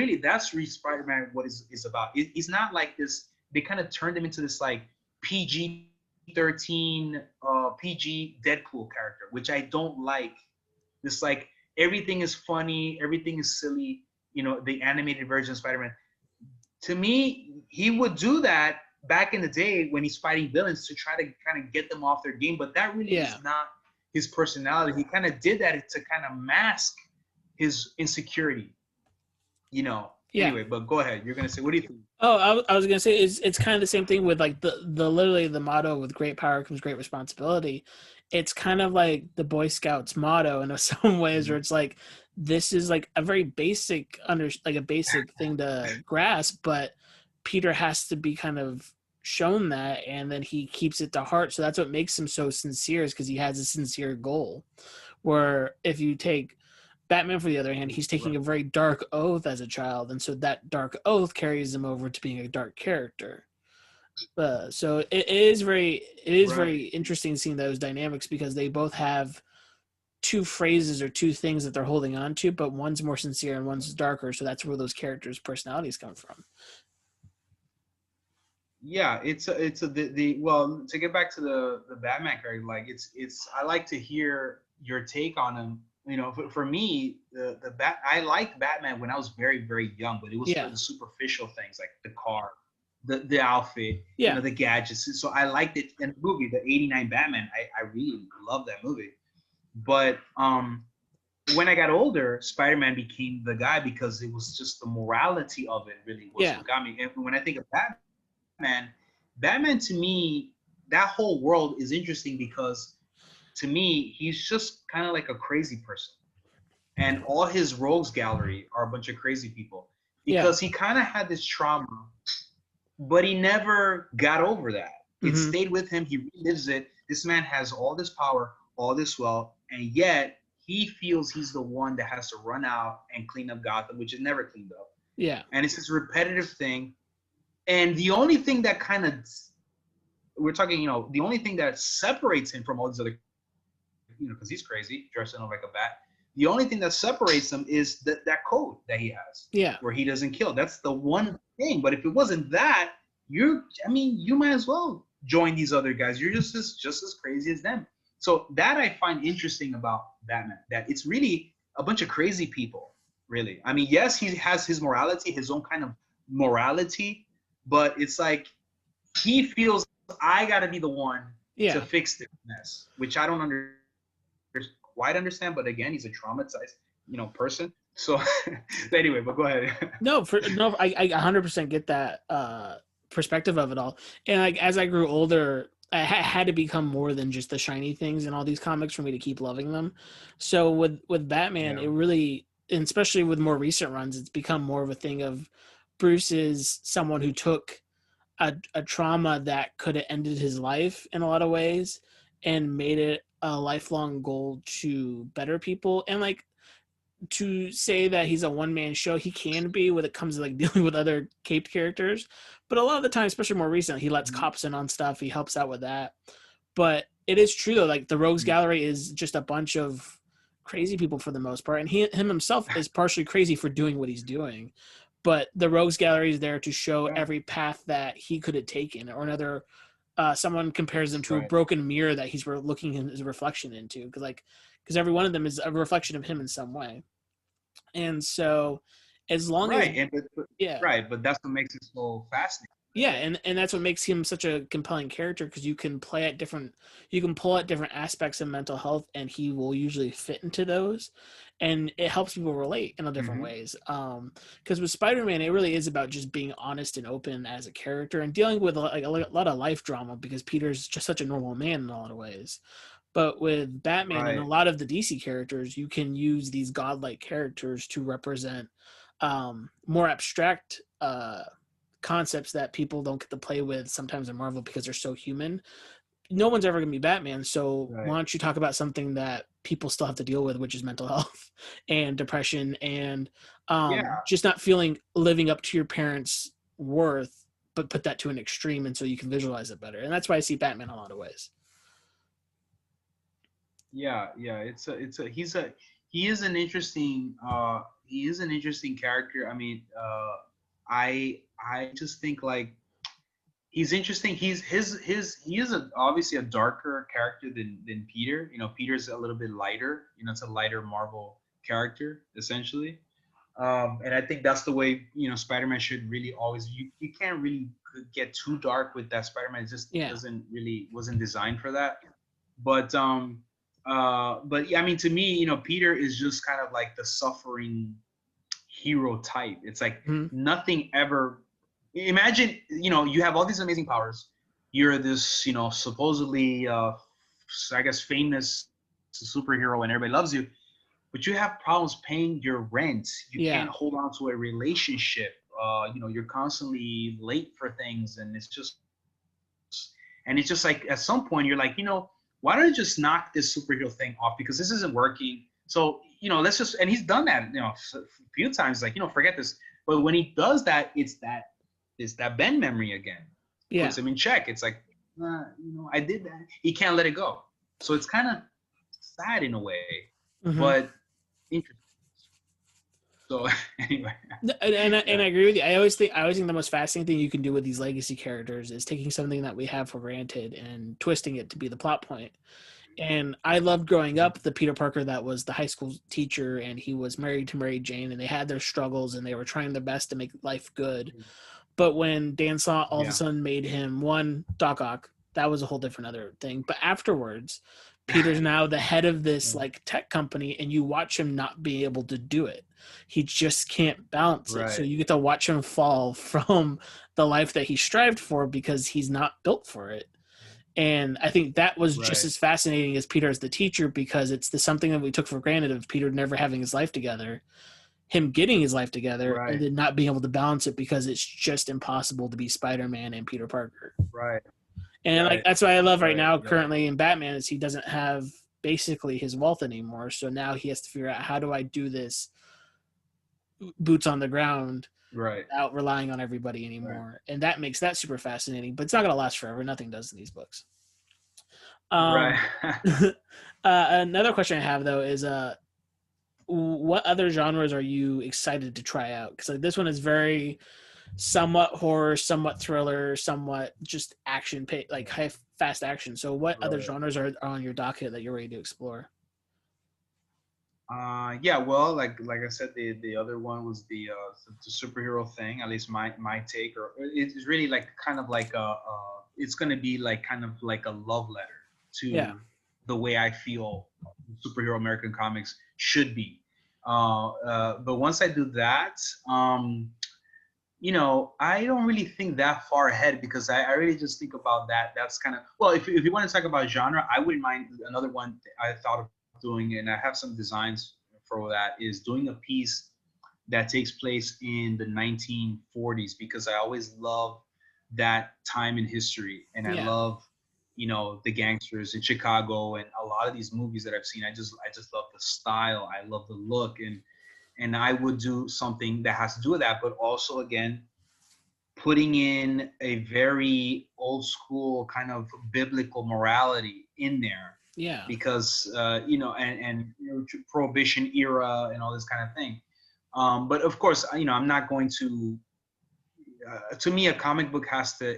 really Spider Man, what is about. He's not like this. They kind of turned him into this, like, PG 13, PG Deadpool character, which I don't like. This, like, everything is funny, everything is silly. The animated version of Spider Man. To me, he would do that back in the day when he's fighting villains, to try to kind of get them off their game. But that really Yeah. is not his personality. He kind of did that to kind of mask his insecurity. Yeah. Anyway, but go ahead. You're gonna say, what do you think? Oh, I was gonna say it's kind of the same thing with like the literally the motto with great power comes great responsibility. It's kind of like the Boy Scouts motto in some ways, where it's like this is like a very basic like a basic thing to grasp, but Peter has to be kind of shown that, and then he keeps it to heart. So that's what makes him so sincere, is because he has a sincere goal. Where if you take Batman, for the other hand, he's taking a very dark oath as a child, and so that dark oath carries him over to being a dark character. So it is very Right. interesting seeing those dynamics, because they both have two phrases or two things that they're holding on to, but one's more sincere and one's darker. So that's where those characters' personalities come from. Yeah, it's a the well, to get back to the Batman character, like, I like to hear your take on him. For me, I liked Batman when I was very, very young, but it was for Yeah, the superficial things, like the car, the outfit, yeah. the gadgets. So I liked it in the movie, the '89 Batman. I really love that movie. But when I got older, Spider-Man became the guy, because it was just the morality of it really was Yeah. what got me. And when I think of Batman, Batman to me, that whole world is interesting, because to me, he's just kind of like a crazy person. And all his rogues gallery are a bunch of crazy people, Yeah. because he kind of had this trauma, but he never got over that. It Mm-hmm. stayed with him. He relives it. This man has all this power, all this wealth, and yet he feels he's the one that has to run out and clean up Gotham, which is never cleaned up. Yeah. And it's this repetitive thing. And the only thing that kind of, we're talking, the only thing that separates him from all these other, because he's crazy, dressing up like a bat. The only thing that separates them is that code that he has, Yeah. where he doesn't kill. That's the one thing. But if it wasn't that, you might as well join these other guys. You're just as crazy as them. So that I find interesting about Batman, that it's really a bunch of crazy people, really. I mean, yes, he has his morality, his own kind of morality, but it's like he feels I got to be the one to fix this mess, which I don't quite understand. But again, he's a traumatized, person. So anyway, but go ahead. I 100% get that perspective of it all. And like as I grew older, I had to become more than just the shiny things in all these comics for me to keep loving them. So with Batman, it really, and especially with more recent runs, it's become more of a thing of Bruce is someone who took a trauma that could have ended his life in a lot of ways and made it a lifelong goal to better people. And like, to say that he's a one-man show, he can be when it comes to like dealing with other caped characters, but a lot of the time, especially more recently, he lets cops in on stuff, he helps out with that. But it is true though, like the Rogues Gallery is just a bunch of crazy people for the most part, and him himself is partially crazy for doing what he's doing, but the Rogues Gallery is there to show every path that he could have taken. Or another, someone compares him to a broken mirror that he's looking his reflection into, because every one of them is a reflection of him in some way. And so as long as but that's what makes it so fascinating. And that's what makes him such a compelling character, because you can pull at different aspects of mental health, and he will usually fit into those, and it helps people relate in different ways. Because with Spider-Man, it really is about just being honest and open as a character and dealing with like a lot of life drama, because Peter's just such a normal man in a lot of ways. But with Batman and a lot of the DC characters, you can use these godlike characters to represent more abstract concepts that people don't get to play with sometimes in Marvel because they're so human. No one's ever going to be Batman, so why don't you talk about something that people still have to deal with, which is mental health and depression and just not living up to your parents' worth, but put that to an extreme, and so you can visualize it better. And that's why I see Batman in a lot of ways. Yeah, he is an interesting character. I mean, I just think like he's interesting. He is obviously a darker character than Peter. Peter's a little bit lighter. It's a lighter Marvel character essentially. And I think that's the way Spider-Man should really always. You can't really get too dark with that. Spider-Man just wasn't designed for that. But yeah, I mean, to me, Peter is just kind of like the suffering hero type. It's like nothing ever. Imagine, you have all these amazing powers. You're this, supposedly, I guess, famous superhero, and everybody loves you, but you have problems paying your rent. You can't hold on to a relationship. You're constantly late for things, and it's just like at some point you're like, why don't you just knock this superhero thing off, because this isn't working. So, let's just, and he's done that, a few times, like, forget this. But when he does that, it's that Ben memory again. Puts him in check. It's like, I did that. He can't let it go. So it's kind of sad in a way, but interesting. So anyway, and I agree with you. I always think the most fascinating thing you can do with these legacy characters is taking something that we have for granted and twisting it to be the plot point. And I loved growing up the Peter Parker that was the high school teacher, and he was married to Mary Jane, and they had their struggles, and they were trying their best to make life good. But when Dan Slott all of a sudden made him Doc Ock, that was a whole different other thing. But afterwards, Peter's now the head of this like tech company, and you watch him not be able to do it. He just can't balance it. So you get to watch him fall from the life that he strived for because he's not built for it. And I think that was just as fascinating as Peter as the teacher, because it's something that we took for granted of Peter never having his life together, him getting his life together, and then not being able to balance it because it's just impossible to be Spider-Man and Peter Parker. And like that's what I love now currently in Batman is he doesn't have basically his wealth anymore. So now he has to figure out, how do I do this boots on the ground without relying on everybody anymore. And that makes that super fascinating, but it's not going to last forever. Nothing does in these books. Another question I have though is what other genres are you excited to try out? Because like this one is very somewhat horror, somewhat thriller, somewhat just action, like high fast action. So what other Right. genres are on your docket that you're ready to explore? Yeah, well, like I said, the other one was the superhero thing. At least my take, or it's really like kind of like it's gonna be like kind of like a love letter Yeah, to the way I feel superhero American comics should be. But once I do that, I don't really think that far ahead because I really just think about that. That's kind of, well, if you want to talk about genre, I wouldn't mind another one I thought of doing, and I have some designs for that, is doing a piece that takes place in the 1940s because I always love that time in history, and I yeah, love the gangsters in Chicago and a lot of these movies that I've seen. I just love the style, I love the look, and I would do something that has to do with that, but also again putting in a very old school kind of biblical morality in there yeah, because and prohibition era and all this kind of thing. But of course, I'm not going to me, a comic book has to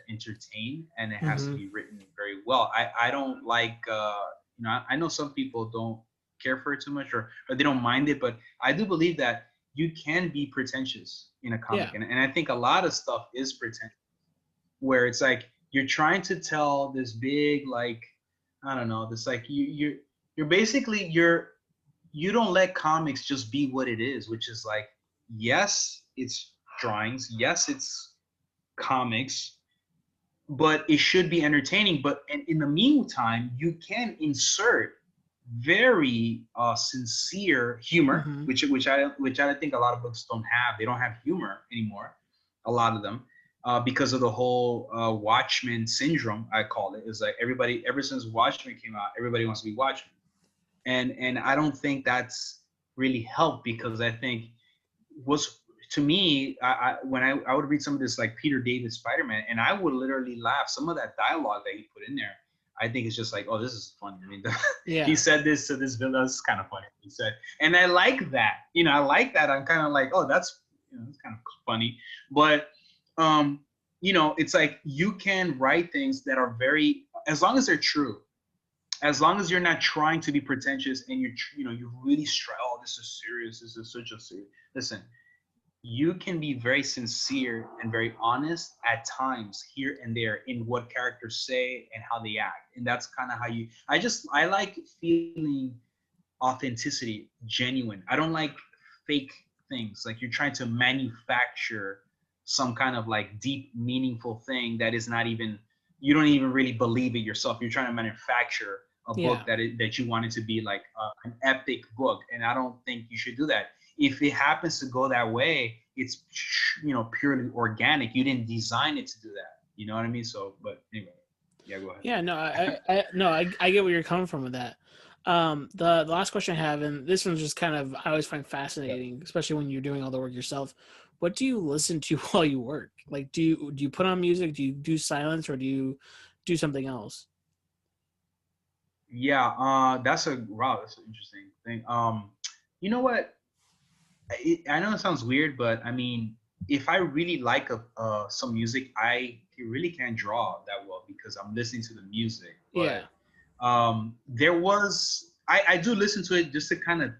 entertain, and it has to mm-hmm. be written very well. I don't like I know some people don't care for it too much, or they don't mind it, but I do believe that you can be pretentious in a comic, Yeah, and I think a lot of stuff is pretentious, where it's like you're trying to tell this big, like, I don't know, this, like, you're basically you don't let comics just be what it is, which is like, yes, it's drawings, yes, it's comics, but it should be entertaining. But in the meantime, you can insert very sincere humor, mm-hmm. which I think a lot of books don't have. They don't have humor anymore, a lot of them, because of the whole Watchmen syndrome. I call it. Is like everybody, ever since Watchmen came out, everybody wants to be Watchmen, and I don't think that's really helped because I think was, to me, when I would read some of this like Peter David Spider-Man, and I would literally laugh. Some of that dialogue that he put in there, I think it's just like, oh, this is funny. I mean, he Yeah, said this to this villain. That's kind of funny. He said, and I like that. I like that. I'm kind of like, oh, that's kind of funny. But um, it's like you can write things that are very, as long as they're true, as long as you're not trying to be pretentious, and you really strive. Oh, this is serious. This is such a serious. Listen, you can be very sincere and very honest at times here and there in what characters say and how they act, and that's kind of how you. I like feeling authenticity, genuine. I don't like fake things, like you're trying to manufacture some kind of like deep meaningful thing that is not even, you don't even really believe it yourself. You're trying to manufacture a book yeah, that you want it to be like an epic book, and I don't think you should do that. If it happens to go that way, it's purely organic. You didn't design it to do that. You know what I mean? So, but anyway, yeah, go ahead. yeah. No, I get where you're coming from with that. The last question I have, and this one's just kind of I always find Yeah. fascinating, especially when you're doing all the work yourself. What do you listen to while you work? Like, do you put on music? Do you do silence, or do you do something else? Yeah, that's a wow, that's an interesting thing. You know what? I know it sounds weird, but I mean, if I really like some music, I really can't draw that well because I'm listening to the music. Yeah, But I do listen to it just to kind of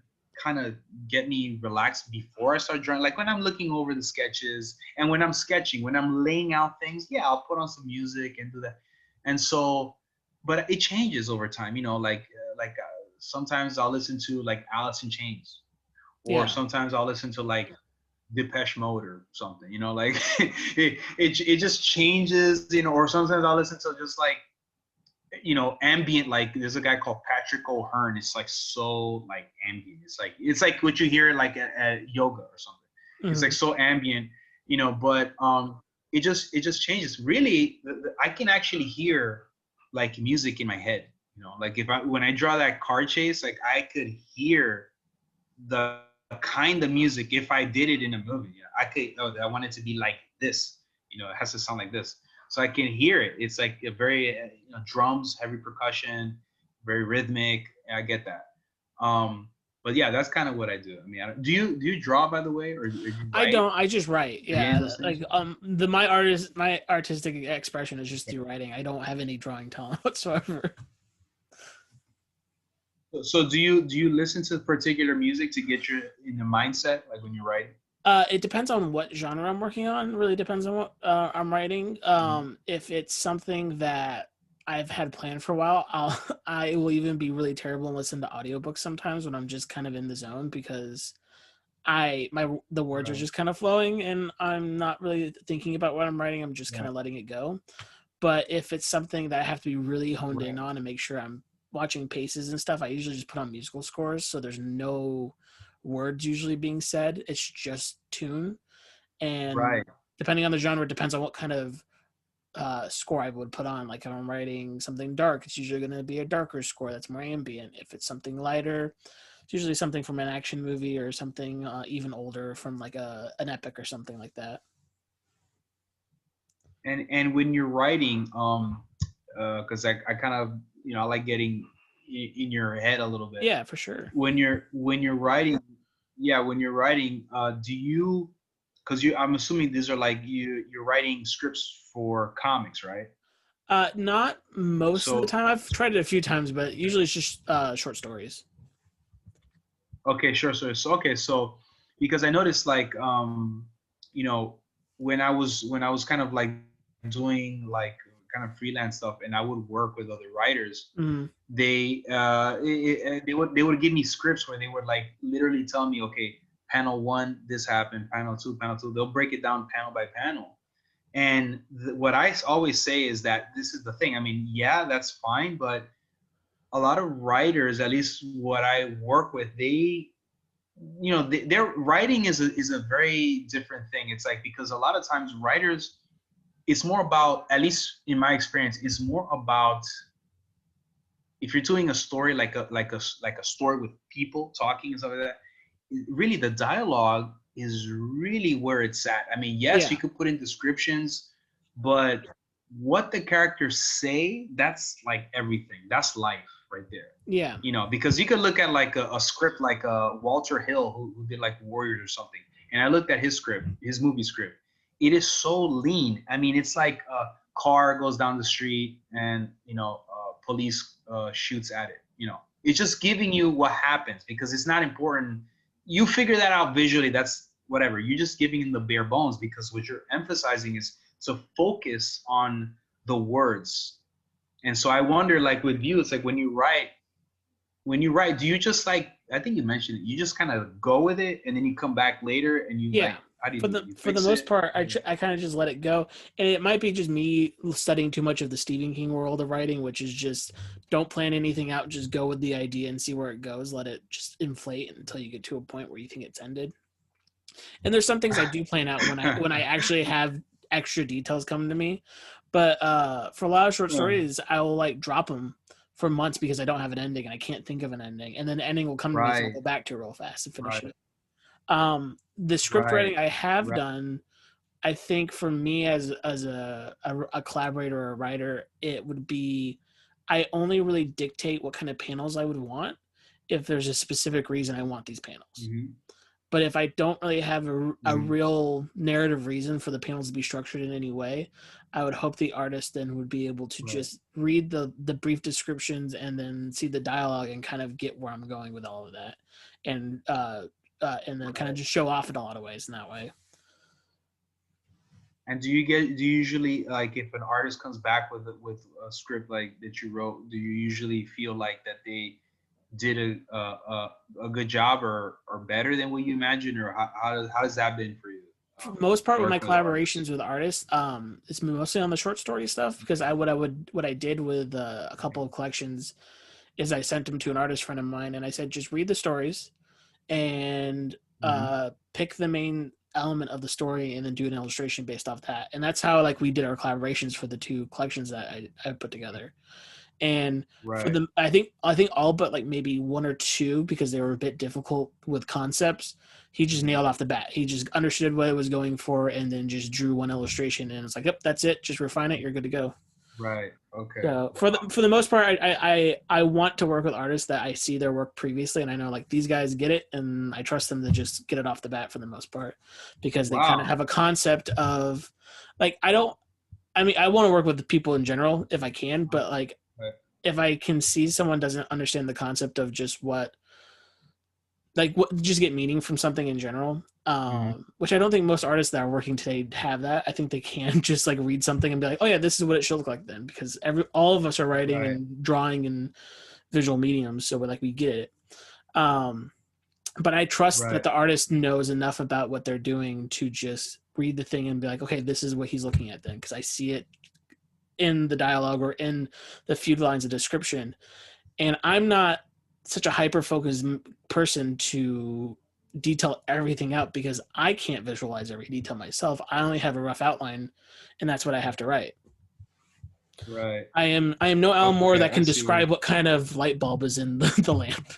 get me relaxed before I start drawing. Like when I'm looking over the sketches and when I'm sketching, when I'm laying out things, yeah, I'll put on some music and do that. And so, but it changes over time. Sometimes I'll listen to like Alice in Chains, or yeah. sometimes I'll listen to like Depeche Mode or something. Like it just changes. Or sometimes I'll listen to just like ambient. Like there's a guy called Patrick O'Hearn. It's like so like ambient. It's like what you hear like at yoga or something. It's like Hmm. so ambient. But it just changes. Really, I can actually hear like music in my head. Like when I draw that car chase, like I could hear the kind of music if I did it in a movie. I could. Oh, I want it to be like this. It has to sound like this, so I can hear it. It's like a very drums, heavy percussion, very rhythmic. I get that. Um, But yeah, that's kind of what I do. I mean, do you draw, by the way, or do you I write? don't. I just write. Are you any of Yeah, those things? like my artistic expression is just through writing. I don't have any drawing talent whatsoever. So do you listen to particular music to get you in the mindset, like when you're writing? It depends on what genre I'm working on. Really depends on what I'm writing. Mhm. If it's something that I've had planned for a while, I will even be really terrible and listen to audiobooks sometimes when I'm just kind of in the zone because the words are Right. just kind of flowing and I'm not really thinking about what I'm writing. I'm just kind Yeah. of letting it go. But if it's something that I have to be really honed in Right. on and make sure I'm watching paces and stuff, I usually just put on musical scores. So there's no words usually being said. It's just tune. And Right. depending on the genre, it depends on what kind of score I would put on. Like if I'm writing something dark, it's usually going to be a darker score that's more ambient. If it's something lighter, it's usually something from an action movie or something even older from like an epic or something like that. And when you're writing, because I kind of, I like getting in your head a little bit. Yeah, for sure. When you're writing, yeah, when you're writing, do you, because I'm assuming these are like you're writing scripts for comics, right? Not most of the So time. I've tried it a few times, but usually it's just short stories. okay, sure. So okay, so because I noticed like you know when I was kind of like doing like kind of freelance stuff, and I would work with other writers, Mm, they would give me scripts where they would like literally tell me, okay, panel one this happened, panel two, they'll break it down panel by panel. And what I always say is that this is the thing. I mean, yeah, that's fine, but a lot of writers, at least what I work with, their writing is a very different thing. It's like, because a lot of times writers, it's more about, at least in my experience, it's more about, if you're doing a story like a story with people talking and stuff like that, really the dialogue is really where it's at. I mean, yes, you yeah, could put in descriptions, but what the characters say, that's like everything. That's life right there. yeah, Because you could look at like a script like Walter Hill, who did like Warriors or something, and I looked at his script, his movie script. It is so lean. I mean, it's like a car goes down the street and police shoots at it. It's just giving you what happens, because it's not important. You figure that out visually. That's whatever. You're just giving him the bare bones, because what you're emphasizing is to focus on the words. And so I wonder, like with you, it's like when you write, do you just like, I think you mentioned it, you just kind of go with it and then you come back later and you yeah. like, how do you For do the it? You for the fix most it? part, I kind of just let it go, and it might be just me studying too much of the Stephen King world of writing, which is just don't plan anything out, just go with the idea and see where it goes. Let it just inflate until you get to a point where you think it's ended. And there's some things I do plan out when I actually have extra details coming to me, but for a lot of short Yeah. stories, I will like drop them for months because I don't have an ending and I can't think of an ending, and then the ending will come to me, so I'll Right, go back to it real fast and finish right, it. The script right, writing I have right. done, I think for me as a collaborator or a writer, it would be I only really dictate what kind of panels I would want if there's a specific reason I want these panels. Hmm. But if I don't really have a Hmm. real narrative reason for the panels to be structured in any way, I would hope the artist then would be able to Right. just read the brief descriptions and then see the dialogue and kind of get where I'm going with all of that, and and then kind of Right. just show off in a lot of ways in that way. And do you usually, like, if an artist comes back with a script like that you wrote, do you usually feel like that they did a good job, or better than what you imagined, or how does that been for you, For the most part with my working with artists? collaborations with artists, it's mostly on the short story stuff because what I did with a couple of collections is I sent them to an artist friend of mine and I said just read the stories and Hmm. pick the main element of the story and then do an illustration based off that. And that's how like we did our collaborations for the two collections that I put together. And for Right. them, I think all but like maybe one or two because they were a bit difficult with concepts. He just Hmm. nailed off the bat. He just understood what it was going for, and then just drew one illustration, and it's like, yep, that's it. Just refine it. You're good to go. Right. Okay. So Wow. for the most part, I want to work with artists that I see their work previously, and I know like these guys get it, and I trust them to just get it off the bat for the most part, because they kind of Wow. have a concept of, like, I don't. I mean, I want to work with the people in general if I can, but like Right. if I can see someone doesn't understand the concept of just what, like, what, just get meaning from something in general, Mhm. which I don't think most artists that are working today have that. I think they can just like read something and be like, oh yeah, this is what it should look like then, because all of us are writing Right. and drawing and visual mediums, so we're like, we get it. um but I trust that Right. the artist knows enough about what they're doing to just read the thing and be like, okay, this is what he's looking at then, because I see it in the dialogue or in the few lines of description. And I'm not such a hyper focused person to detail everything out, because I can't visualize every detail myself. I only have a rough outline, and that's what I have to write. Right. I am no Alan Moore Okay. that I can see what describe what kind of light bulb is in the lamp.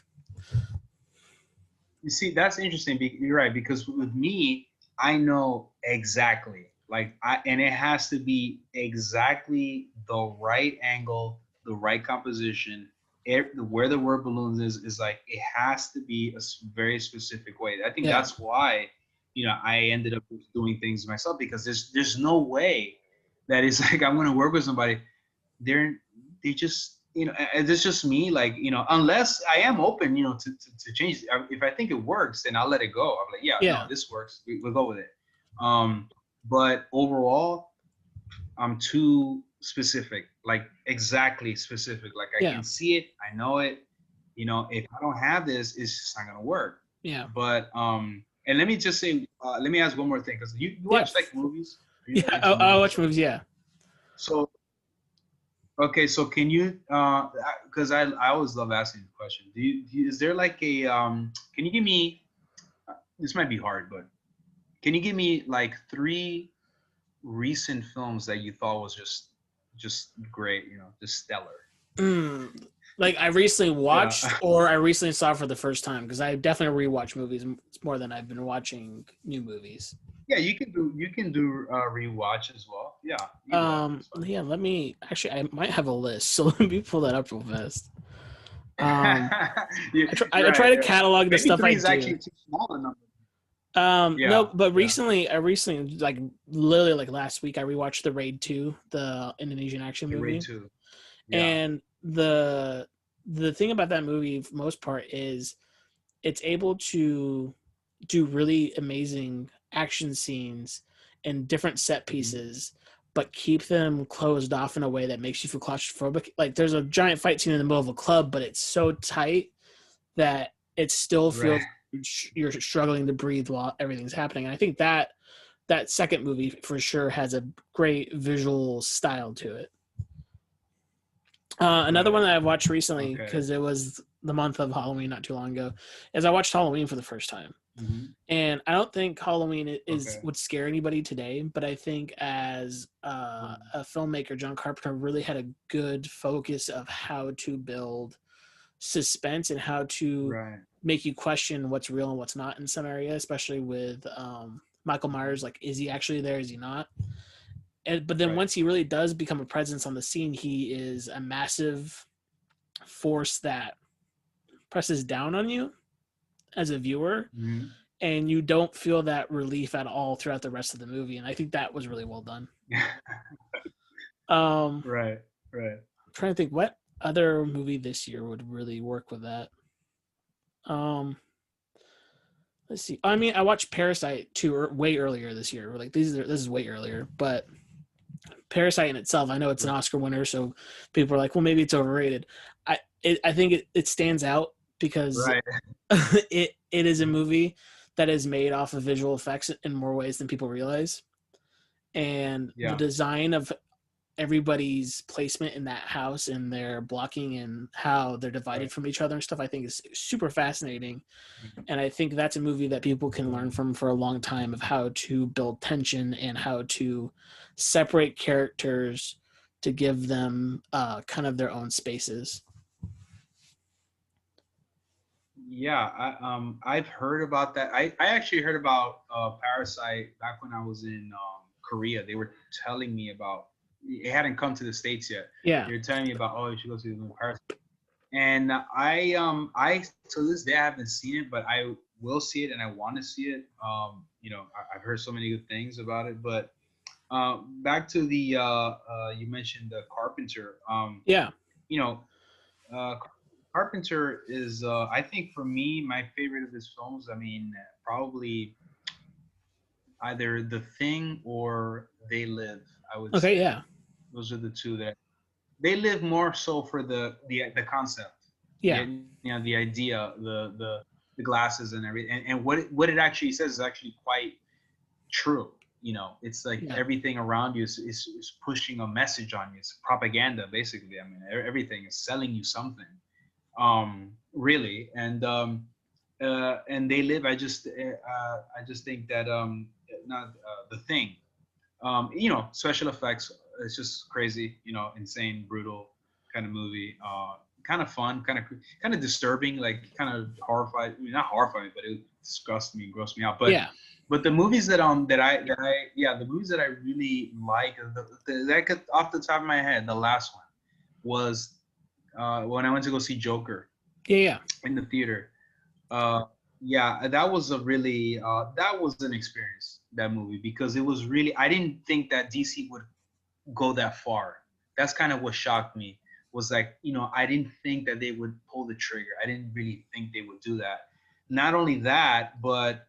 you see. That's interesting. You're right, because with me, I know exactly. Like and it has to be exactly the right angle, the right composition. Where the word balloons is like it has to be a very specific way. I think Yeah, that's why, I ended up doing things myself, because there's no way that it's like I'm gonna work with somebody. they're they just, and it's just me, like, unless I am open, to change. If I think it works, then I'll let it go. I'm like, yeah, no, yeah, this works, we'll go with it. um but overall, I'm too specific, like exactly specific, like I yeah, can see it, I know it. If I don't have this, it's just not gonna work. yeah, But and let me just say, let me ask one more thing, because you yeah, watch like movies. Are you yeah. into I movies? watch movies. Yeah. So okay, so can you, because I always love asking the question. Is there like a, can you give me, this might be hard, but can you give me like three recent films that you thought was just great, just stellar? Mm, like I recently Yeah. watched, or I recently saw for the first time, because I definitely rewatch movies more than I've been watching new movies. Yeah, you can do rewatch as well. Yeah, either one. It's Yeah, let me actually, I might have a list, so let me pull that up real fast. Um, fine. Yeah, I try to right. catalog the Maybe stuff I three is do. actually too small a number. No, Yeah, but yeah. I recently, like literally like last week, I rewatched The Raid 2, the Indonesian action Okay, Raid movie. 2. Yeah. And the thing about that movie, for most part, is it's able to do really amazing action scenes and different set Mhm. pieces, but keep them closed off in a way that makes you feel claustrophobic. Like there's a giant fight scene in the middle of a club, but it's so tight that it still Right. feels you're struggling to breathe while everything's happening. And I think that second movie for sure has a great visual style to it. Another one Right. that I've watched recently, Okay. because it was the month of Halloween not too long ago, is I watched Halloween for the first time. Hmm. And I don't think Halloween is Okay. would scare anybody today, but I think as Right. a filmmaker, John Carpenter really had a good focus of how to build suspense and how to Right. make you question what's real and what's not in some area, especially with Michael Mhm. Myers. Like, is he actually there? Is he not? But then Right. once he really does become a presence on the scene, he is a massive force that presses down on you as a viewer, Hmm. and you don't feel that relief at all throughout the rest of the movie. And I think that was really well done. I'm Right. Right. trying to think what other movie this year would really work with that. Um, let's see. I mean, I watched Parasite way earlier this year. Like this is way earlier, but Parasite in itself, I know it's an Right. Oscar winner, so people are like, well, maybe it's overrated. I think it stands out because Right. it is a movie that is made off of visual effects in more ways than people realize, and the Yeah. design of everybody's placement in that house and their blocking and how they're divided Right. from each other and stuff, I think is super fascinating. Mhm. And I think that's a movie that people can Right. learn from for a long time, of how to build tension and how to separate characters to give them kind of their own spaces. Yeah. I've heard about that. I actually heard about Parasite back when I was in Korea. They were telling me about it hadn't come to the States yet. Yeah. You're telling me about, oh, you should go see the movie Parasite. And I to this day I haven't seen it, but I will see it and I want to see it. You know, I've heard so many good things about it. But back to the you mentioned the Carpenter. Yeah. You know, uh, Carpenter is I think for me my favorite of his films. I mean, probably either The Thing or They Live. I would Okay. say Yeah. those are the two that They Live more so for the concept, Yeah. you know, the idea, the glasses and everything, and what it actually says is actually quite true. You know, it's like Yeah. everything around you is pushing a message on you. It's propaganda, basically. I mean, everything is selling you something. Really, and They Live. I just think that not The Thing. You know, special effects. It's just crazy. You know, insane, brutal kind of movie. Kind of fun, kind of disturbing, like kind of horrified. I mean, not horrified, but it disgusts me, grossed me out. Yeah. But the movies the movies that I really like, that I could off the top of my head, the last one was when I went to go see Joker Yeah. Yeah. in the theater. Yeah, that was a really that was an experience, that movie, because it was really, I didn't think that DC would go that far. That's kind of what shocked me, was like, you know, I didn't think that they would pull the trigger. I didn't really think they would do that. Not only that, but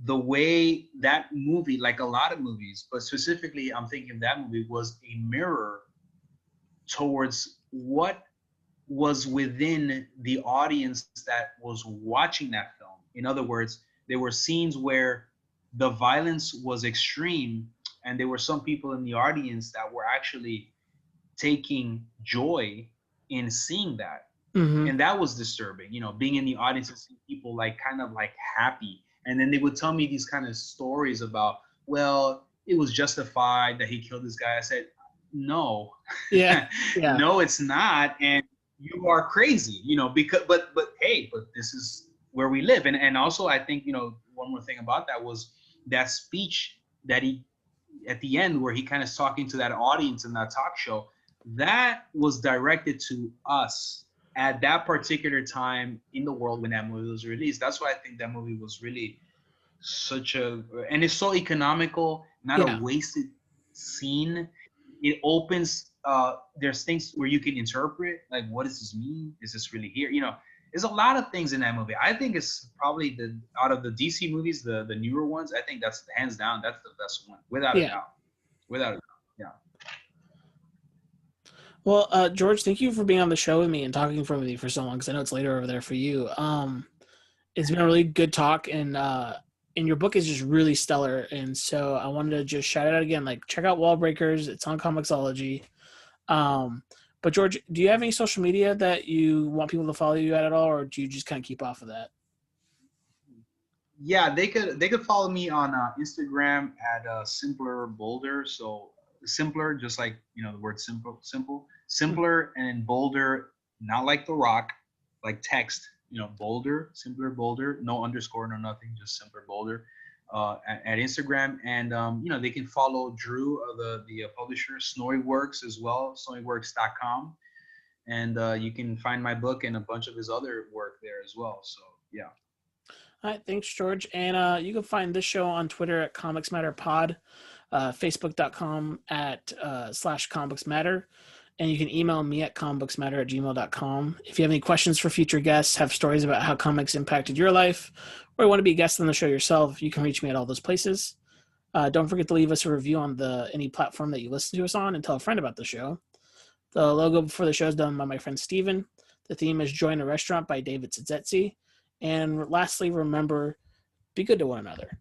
the way that movie, like a lot of movies, but specifically I'm thinking that movie was a mirror towards what was within the audience that was watching that film. In other words, there were scenes where the violence was extreme, and there were some people in the audience that were actually taking joy in seeing that. Mm-hmm. And that was disturbing, you know, being in the audience and seeing people like kind of like happy. And then they would tell me these kind of stories about, well, it was justified that he killed this guy. I said, no, Yeah. Yeah. no, it's not. And you are crazy, you know, because, but hey, but this is where we live. And also I think, you know, one more thing about that was that speech that he, at the end, where he kind of talking to that audience in that talk show, that was directed to us at that particular time in the world when that movie was released. That's why I think that movie was really such a, and it's so economical, not a Yeah. wasted scene. It opens, there's things where you can interpret, like, what does this mean? Is this really here? You know, there's a lot of things in that movie. I think it's probably the, out of the DC movies, the newer ones, I think that's hands down, that's the best one, without a Yeah. doubt. Without a doubt. Yeah. Well, George, thank you for being on the show with me and talking for me for so long, because I know it's later over there for you. It's been a really good talk, and your book is just really stellar. And so I wanted to just shout it out again, like, check out Wall Breakers. It's on Comixology. But George, do you have any social media that you want people to follow you at all, or do you just kind of keep off of that? Yeah, they could follow me on Instagram at Simpler Boulder. So simpler, just like, you know, the word simple, simpler, and Boulder, not like The Rock, like text, you know, Boulder, Simpler Boulder, no underscore, no nothing, just Simpler Boulder at Instagram. And you know, they can follow Drew, the publisher, SnowyWorks as well, SnowyWorks.com, and you can find my book and a bunch of his other work there as well. So yeah. All right, thanks, George. And you can find this show on Twitter at Comics Matter Pod, Facebook.com at /Comics Matter, and you can email me at comicbooksmatter@gmail.com. If you have any questions for future guests, have stories about how comics impacted your life, or you want to be a guest on the show yourself, you can reach me at all those places. Don't forget to leave us a review on any platform that you listen to us on, and tell a friend about the show. The logo for the show is done by my friend Steven. The theme is Join a Restaurant by David Szesztay. And lastly, remember, be good to one another.